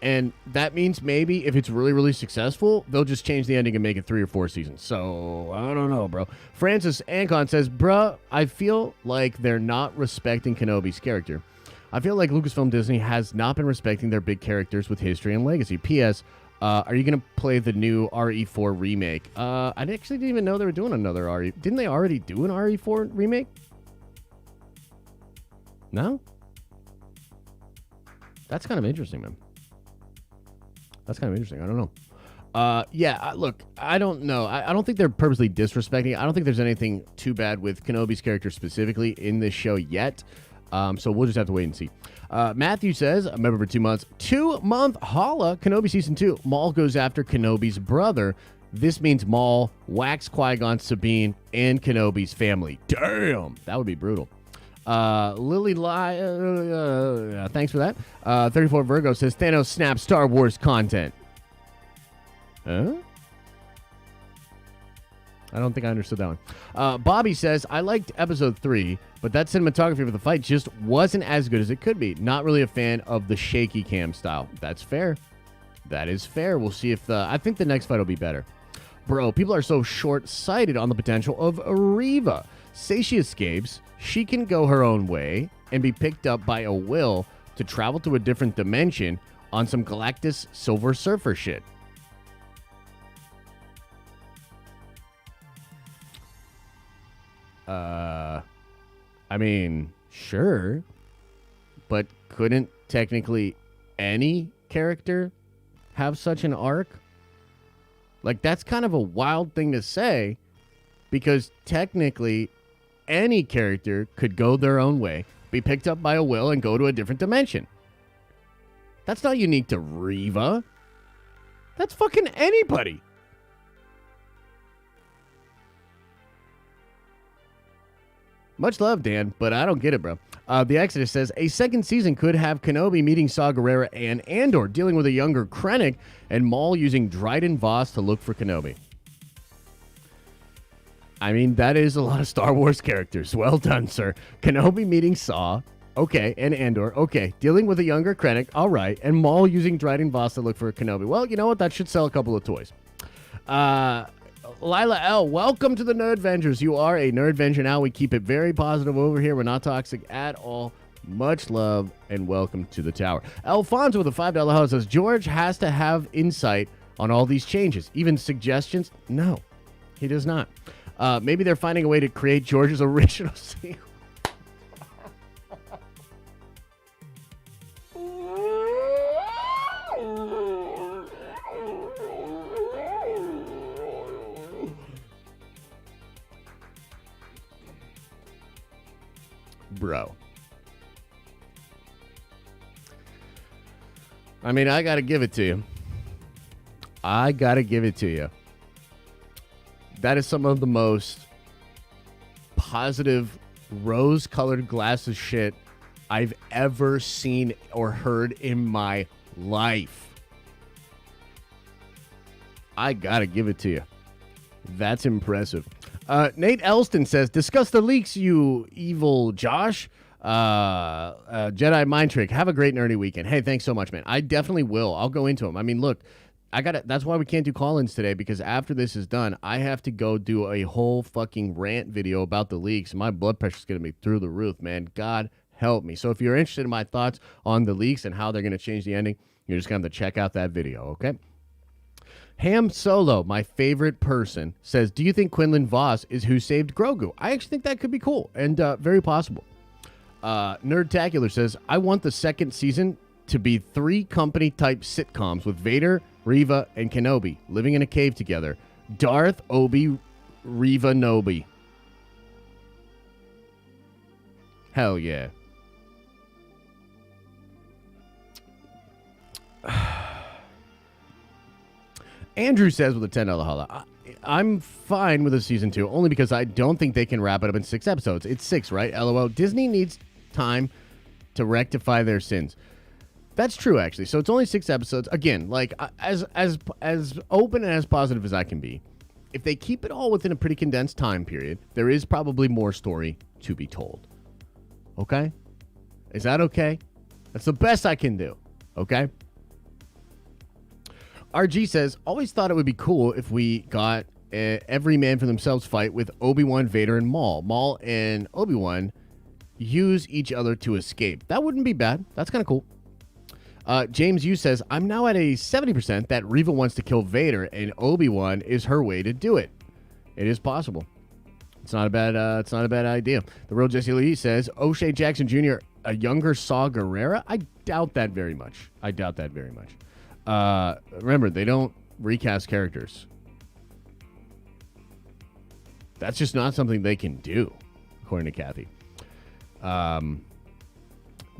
And that means maybe if it's really, really successful, they'll just change the ending and make it 3 or 4 seasons. So, I don't know, bro. Francis Ancon says, bruh, I feel like they're not respecting Kenobi's character. I feel like Lucasfilm Disney has not been respecting their big characters with history and legacy. P.S., are you going to play the new RE4 remake? I actually didn't even know they were doing another RE. Didn't they already do an RE4 remake? No? That's kind of interesting, man. That's kind of interesting. I don't know. Look, I don't know. I don't think they're purposely disrespecting. I don't think there's anything too bad with Kenobi's character specifically in this show yet. So we'll just have to wait and see. Matthew says, a member for 2 months. 2-month holla. Kenobi Season 2. Maul goes after Kenobi's brother. This means Maul whacks Qui-Gon, Sabine, and Kenobi's family. Damn. That would be brutal. Lily thanks for that. 34 Virgo says, Thanos snaps Star Wars content. Huh? I don't think I understood that one. Bobby says, I liked episode 3, but that cinematography for the fight just wasn't as good as it could be. Not really a fan of the shaky cam style. That's fair. That is fair. We'll see if I think the next fight will be better. Bro, people are so short-sighted on the potential of Reva. Say she escapes, she can go her own way and be picked up by a will to travel to a different dimension on some Galactus Silver Surfer shit. I mean, sure, but couldn't technically any character have such an arc? Like, that's kind of a wild thing to say, because technically any character could go their own way, be picked up by a will, and go to a different dimension. That's not unique to Reva. That's fucking anybody. Much love, Dan, but I don't get it, bro. The Exodus says, a second season could have Kenobi meeting Saw Gerrera and Andor, dealing with a younger Krennic, and Maul using Dryden Voss to look for Kenobi. I mean, that is a lot of Star Wars characters. Well done, sir. Kenobi meeting Saw, okay, and Andor, okay. Dealing with a younger Krennic, all right, and Maul using Dryden Voss to look for Kenobi. Well, you know what? That should sell a couple of toys. Lila L, welcome to the Nerdvengers. You are a Nerdvenger now. We keep it very positive over here. We're not toxic at all. Much love and welcome to the tower. Alfonso with a $5 house says, George has to have insight on all these changes. Even suggestions? No, he does not. Maybe they're finding a way to create George's original sequel. Bro. I mean, I gotta give it to you. That is some of the most positive rose-colored glasses shit I've ever seen or heard in my life. I gotta give it to you. That's impressive. Nate Elston says, discuss the leaks, you evil Josh. Jedi Mind Trick. Have a great nerdy weekend. Hey, thanks so much, man. I definitely will. I'll go into them. I mean, look, that's why we can't do call-ins today, because after this is done, I have to go do a whole fucking rant video about the leaks. My blood pressure's going to be through the roof, man. God help me. So if you're interested in my thoughts on the leaks and how they're going to change the ending, you're just going to have to check out that video, okay? Ham Solo, my favorite person, says, do you think Quinlan Voss is who saved Grogu? I actually think that could be cool and very possible. Nerdtacular says, I want the second season to be 3 company-type sitcoms with Vader, Reva, and Kenobi living in a cave together. Darth, Obi, Reva, Nobi. Hell yeah. Andrew says with a $10 holla, I'm fine with a season 2, only because I don't think they can wrap it up in 6 episodes. It's 6, right? LOL. Disney needs time to rectify their sins. That's true, actually. So it's only 6 episodes. Again, like, as open and as positive as I can be, if they keep it all within a pretty condensed time period, there is probably more story to be told. Okay? Is that okay? That's the best I can do. Okay? RG says, always thought it would be cool if we got every man for themselves fight with Obi-Wan, Vader, and Maul. Maul and Obi-Wan use each other to escape. That wouldn't be bad. That's kind of cool. James Yu says, I'm now at a 70% that Reva wants to kill Vader and Obi-Wan is her way to do it. It is possible. It's not a bad idea. The real Jesse Lee says, O'Shea Jackson Jr. a younger Saw Gerrera? I doubt that very much. Remember, they don't recast characters. That's just not something they can do, according to Kathy.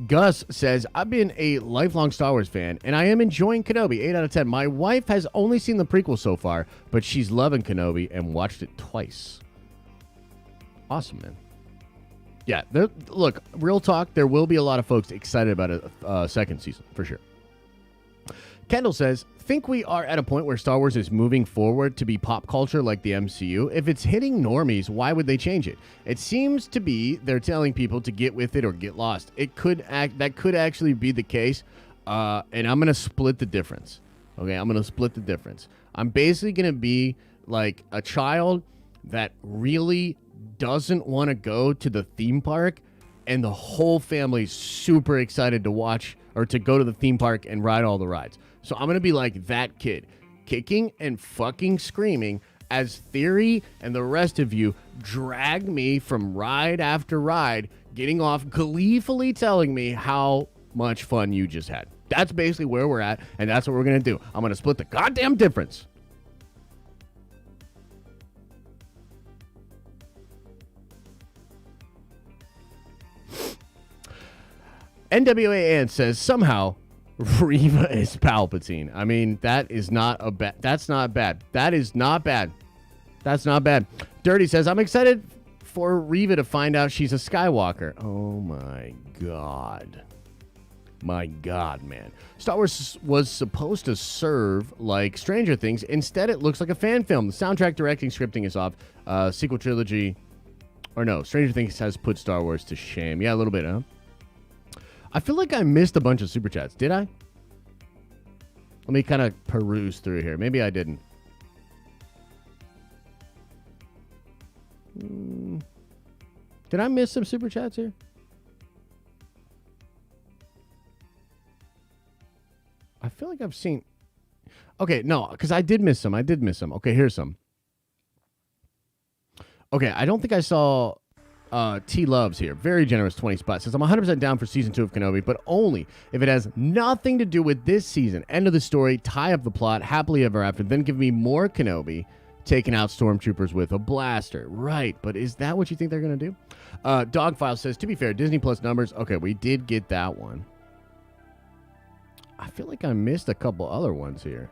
Gus says, I've been a lifelong Star Wars fan, and I am enjoying Kenobi. 8 out of 10. My wife has only seen the prequel so far, but she's loving Kenobi and watched it twice. Awesome, man. Yeah, look, real talk, there will be a lot of folks excited about a second season, for sure. Kendall says, think we are at a point where Star Wars is moving forward to be pop culture like the MCU. If it's hitting normies, why would they change it? It seems to be they're telling people to get with it or get lost. That could actually be the case, and I'm going to split the difference. Okay, I'm going to split the difference. I'm basically going to be like a child that really doesn't want to go to the theme park, and the whole family's super excited to watch or to go to the theme park and ride all the rides. So I'm going to be like that kid, kicking and fucking screaming as Theory and the rest of you drag me from ride after ride, getting off gleefully telling me how much fun you just had. That's basically where we're at, and that's what we're going to do. I'm going to split the goddamn difference. NWA Ant says, somehow Reva is Palpatine. I mean, that's not bad. That's not bad. Dirty says, I'm excited for Reva to find out she's a Skywalker. Oh my God. My God, man. Star Wars was supposed to serve like Stranger Things. Instead, it looks like a fan film. The soundtrack, directing, scripting is off. Sequel trilogy. Or no, Stranger Things has put Star Wars to shame. Yeah, a little bit, huh? I feel like I missed a bunch of super chats. Did I? Let me kind of peruse through here. Maybe I didn't. Did I miss some super chats here? I feel like I've seen... Okay, no, because I did miss some. Okay, here's some. Okay, I don't think I saw... T Loves here. Very generous 20 spots. Says, I'm 100% down for season 2 of Kenobi, but only if it has nothing to do with this season. End of the story, tie up the plot, happily ever after, then give me more Kenobi, taking out stormtroopers with a blaster. Right, but is that what you think they're going to do? Dogfile says, to be fair, Disney Plus numbers. Okay, we did get that one. I feel like I missed a couple other ones here.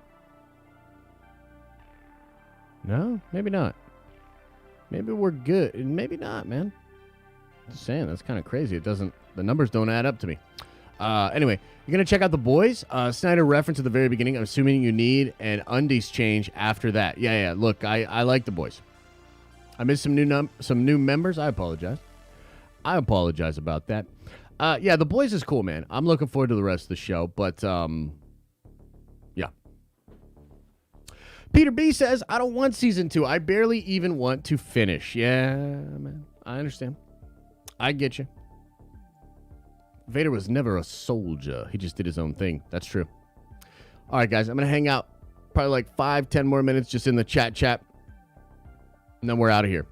No, maybe not. Maybe we're good. Maybe not, man. Just saying, that's kind of crazy. The numbers don't add up to me. Anyway, you're going to check out The Boys. Snyder reference at the very beginning. I'm assuming you need an undies change after that. Yeah. Look, I like The Boys. I missed some new members. I apologize. About that. Yeah, The Boys is cool, man. I'm looking forward to the rest of the show, but yeah. Peter B says, I don't want season 2. I barely even want to finish. Yeah, man. I understand. I get you. Vader was never a soldier. He just did his own thing. That's true. All right, guys. I'm going to hang out probably like 5-10 more minutes just in the chat. And then we're out of here.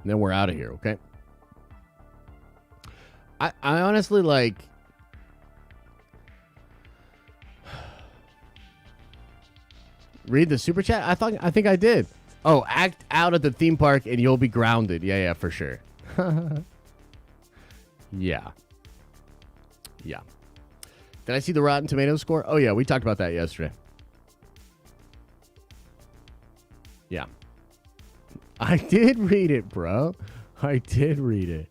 Okay? I honestly like... Read the super chat? I think I did. Oh, act out at the theme park and you'll be grounded. Yeah, for sure. Yeah. Did I see the Rotten Tomatoes score? Oh, yeah, we talked about that yesterday. Yeah. I did read it, bro. I did read it.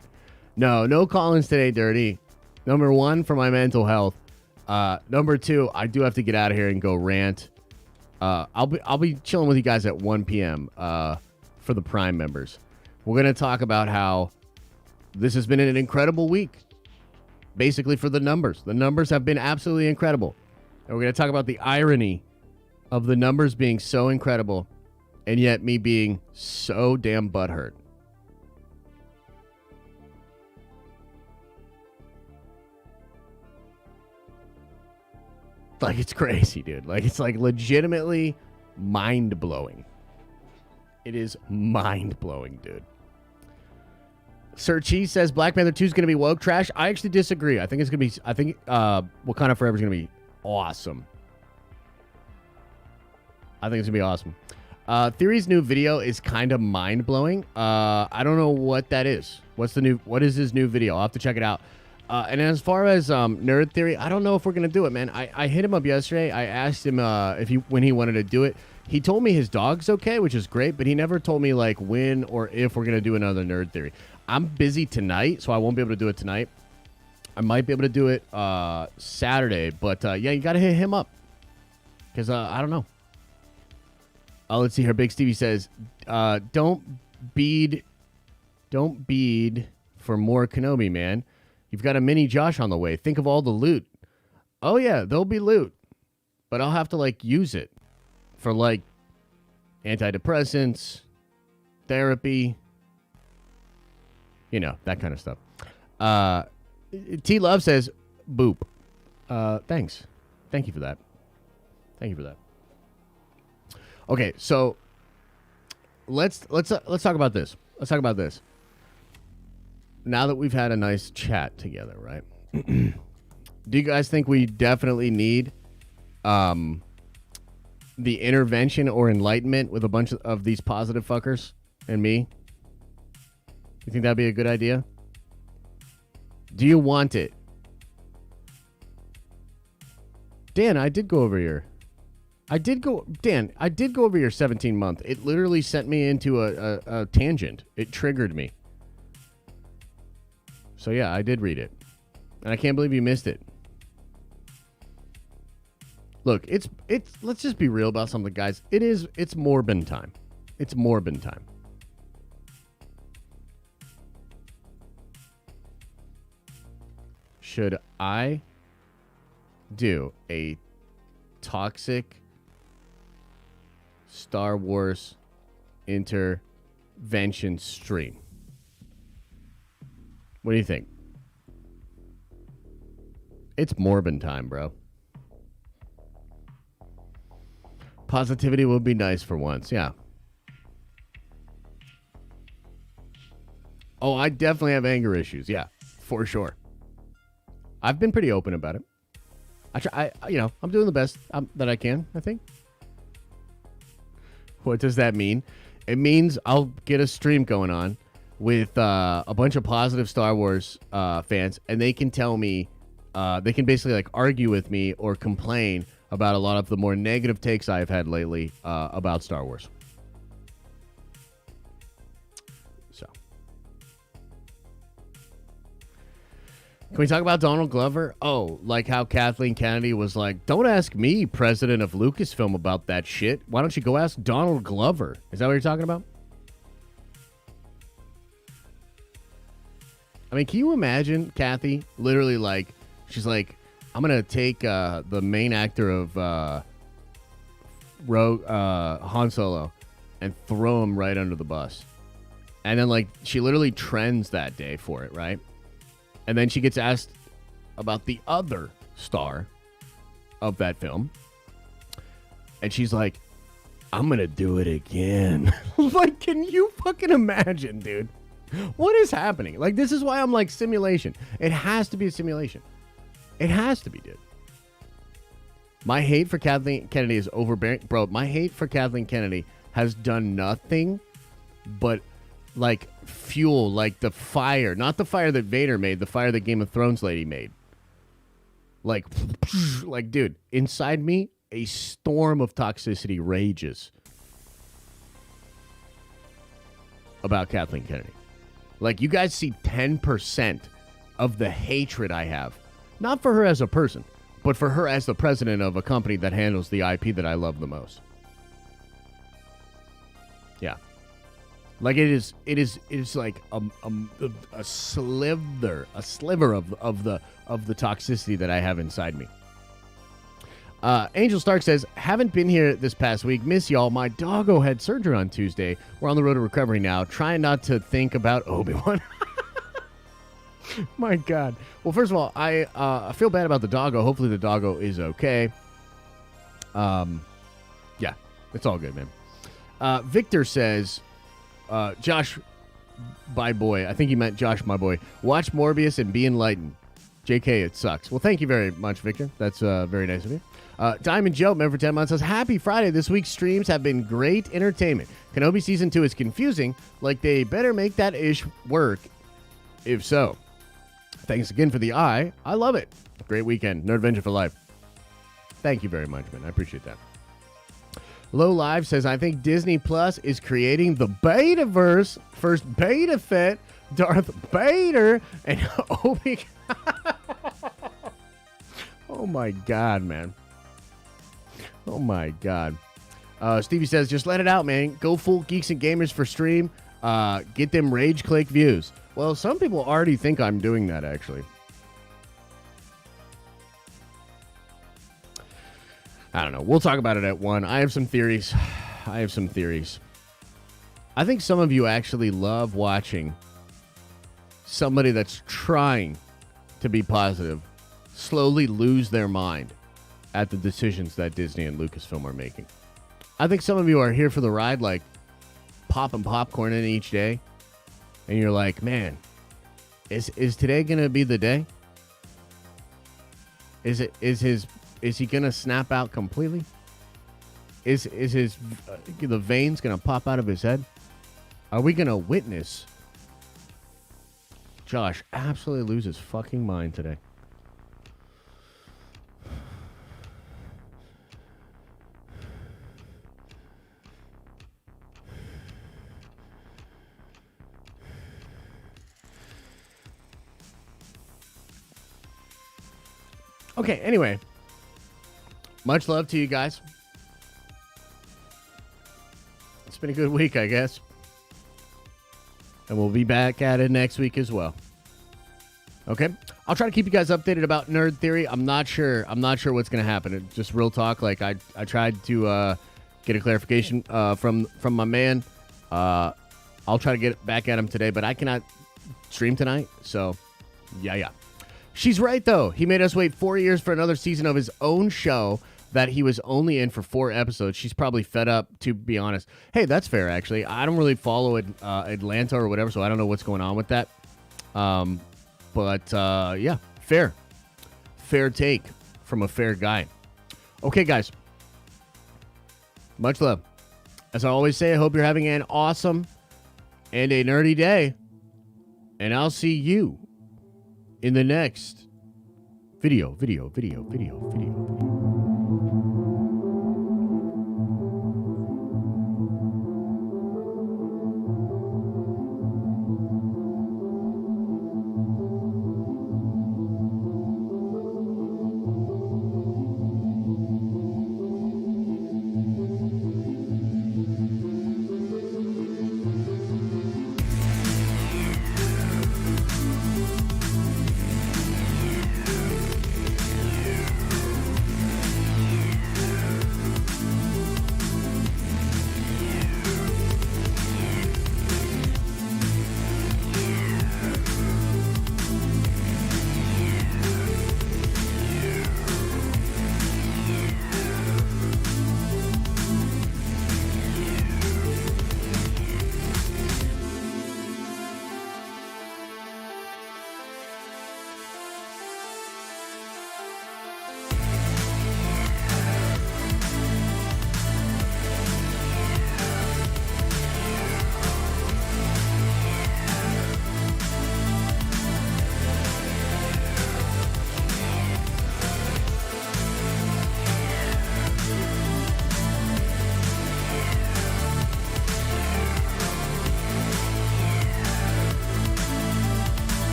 No call-ins today, Dirty. Number 1, for my mental health. Number 2, I do have to get out of here and go rant. I'll be chilling with you guys at 1 p.m. For the Prime members. We're going to talk about how this has been an incredible week. Basically for the numbers. The numbers have been absolutely incredible. And we're going to talk about the irony of the numbers being so incredible and yet me being so damn butthurt. Like, it's crazy, dude. Like, it's like legitimately mind-blowing. It is mind-blowing, dude. Sir Cheese says Black Panther 2 is going to be woke trash. I actually disagree. I think it's going to be. I think Wakanda Forever is going to be awesome. I think it's going to be awesome. Theory's new video is kind of mind blowing. I don't know what that is. What is his new video? I'll have to check it out. And as far as Nerd Theory, I don't know if we're gonna do it, man. I hit him up yesterday. I asked him when he wanted to do it. He told me his dog's okay, which is great, but he never told me like when or if we're gonna do another Nerd Theory. I'm busy tonight, so I won't be able to do it tonight. I might be able to do it Saturday, but yeah, you gotta hit him up because I don't know. Let's see here. Big Stevie says, "Don't bead for more Kenobi, man. You've got a mini Josh on the way. Think of all the loot." Oh yeah, there'll be loot, but I'll have to like use it for like antidepressants, therapy, you know, that kind of stuff. T Love says, "Boop." Thanks. Thank you for that. Thank you for that. Okay, so let's talk about this. Let's talk about this. Now that we've had a nice chat together, right? Do you guys think we definitely need the intervention or enlightenment with a bunch of these positive fuckers and me? You think that'd be a good idea? Do you want it? Dan, I did go over your 17-month. It literally sent me into a tangent. It triggered me. So yeah, I did read it. And I can't believe you missed it. Look, it's let's just be real about something, guys. It's Morbin time. It's Morbin time. Should I do a toxic Star Wars intervention stream? What do you think? It's Morbin time, bro. Positivity would be nice for once, yeah. Oh, I definitely have anger issues, yeah, for sure. I've been pretty open about it. I'm doing the best that I can, I think. What does that mean? It means I'll get a stream going on with a bunch of positive Star Wars fans, and they can tell me, they can basically like argue with me or complain about a lot of the more negative takes I've had lately about Star Wars. So, can we talk about Donald Glover? Oh, like how Kathleen Kennedy was like, "Don't ask me, president of Lucasfilm, about that shit. Why don't you go ask Donald Glover?" Is that what you're talking about? I mean, can you imagine Kathy literally like, she's like, "I'm going to take the main actor of Han Solo and throw him right under the bus." And then like, she literally trends that day for it, right? And then she gets asked about the other star of that film. And she's like, "I'm going to do it again." Like, can you fucking imagine, dude? What is happening? Like, this is why I'm like, simulation. It has to be a simulation. It has to be, dude. My hate for Kathleen Kennedy is overbearing. Bro, my hate for Kathleen Kennedy has done nothing but, like, fuel, like the fire. Not the fire that Vader made, the fire that Game of Thrones lady made. Like, dude, inside me, a storm of toxicity rages about Kathleen Kennedy. Like, you guys see 10% of the hatred I have. Not for her as a person, but for her as the president of a company that handles the IP that I love the most. Yeah. Like, it is like a sliver of the toxicity that I have inside me. Angel Stark says, "Haven't been here this past week. Miss y'all. My doggo had surgery on Tuesday. We're on the road to recovery now. Trying not to think about Obi-Wan." My God. Well, first of all, I feel bad about the doggo. Hopefully the doggo is okay. Yeah, it's all good, man. Victor says, "Josh, by boy. I think he meant Josh, my boy. Watch Morbius and be enlightened. JK, it sucks. Well, thank you very much, Victor. That's very nice of you. Diamond Joe, member for 10 months, says, Happy Friday. This week's streams have been great entertainment. Kenobi Season 2 is confusing. Like, they better make that ish work. If so. Thanks again for the eye. I love it. Great weekend. Nerd Adventure for life. Thank you very much, man. I appreciate that. Low Live says, I think Disney Plus is creating the Betaverse. First Beta Fett, Darth Vader, and Obi. Oh my God, man. Oh my God. Stevie says, just let it out, man. Go full Geeks and Gamers for stream. Get them rage click views. Well, some people already think I'm doing that, actually. I don't know. We'll talk about it at 1. I have some theories. I think some of you actually love watching somebody that's trying to be positive slowly lose their mind at the decisions that Disney and Lucasfilm are making. I think some of you are here for the ride, like popping popcorn in each day, and you're like, man, is today gonna be the day? Is he gonna snap out completely? Is his the veins gonna pop out of his head? Are we gonna witness Josh absolutely lose his fucking mind today? Okay, anyway. Much love to you guys. It's been a good week, I guess. And we'll be back at it next week as well. Okay? I'll try to keep you guys updated about Nerd Theory. I'm not sure what's going to happen. It's just real talk. Like, I tried to get a clarification from my man. I'll try to get back at him today, but I cannot stream tonight. So, yeah. She's right, though. He made us wait 4 years for another season of his own show that he was only in for 4 episodes. She's probably fed up, to be honest. Hey, that's fair, actually. I don't really follow Atlanta or whatever, so I don't know what's going on with that. But yeah, fair. Fair take from a fair guy. Okay, guys. Much love. As I always say, I hope you're having an awesome and a nerdy day. And I'll see you in the next video.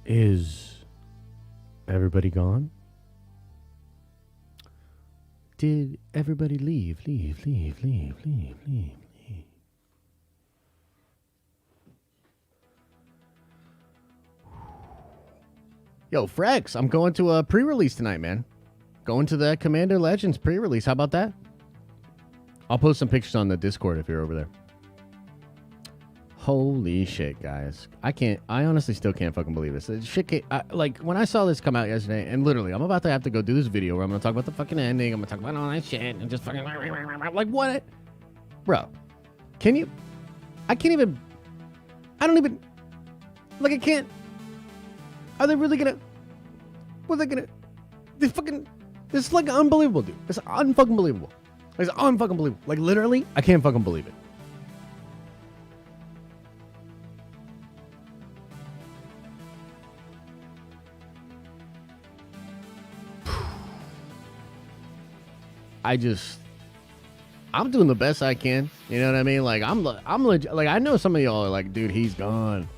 Is everybody gone? Did everybody leave? Yo, Frex, I'm going to a pre-release tonight, man. Going to the Commander Legends pre-release. How about that? I'll post some pictures on the Discord if you're over there. Holy shit, guys. I honestly still can't fucking believe this. Like, when I saw this come out yesterday, and literally, I'm about to have to go do this video where I'm going to talk about the fucking ending. I'm going to talk about all that shit and just fucking... Like, what? Bro, can you... I can't even... I don't even... Like, I can't... Are they really gonna... What are they gonna... This fucking... This is, like, unbelievable, dude. It's unfucking believable. It's unfucking believable. Like, literally, I can't fucking believe it. I'm doing the best I can. You know what I mean? Like, I'm legit. Like, I know some of y'all are like, dude, he's gone.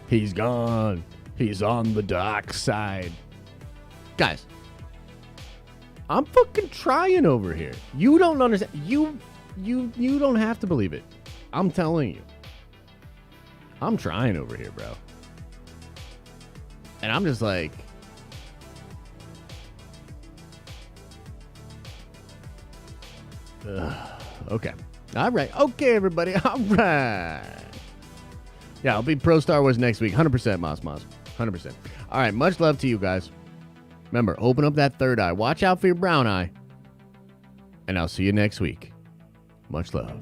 He's gone. He's on the dark side. Guys, I'm fucking trying over here. You don't understand. You don't have to believe it. I'm telling you. I'm trying over here, bro. And I'm just like... Okay. All right. Okay, everybody. All right. Yeah, I'll be pro Star Wars next week. 100%, Moss. 100%. All right. Much love to you guys. Remember, open up that third eye. Watch out for your brown eye. And I'll see you next week. Much love.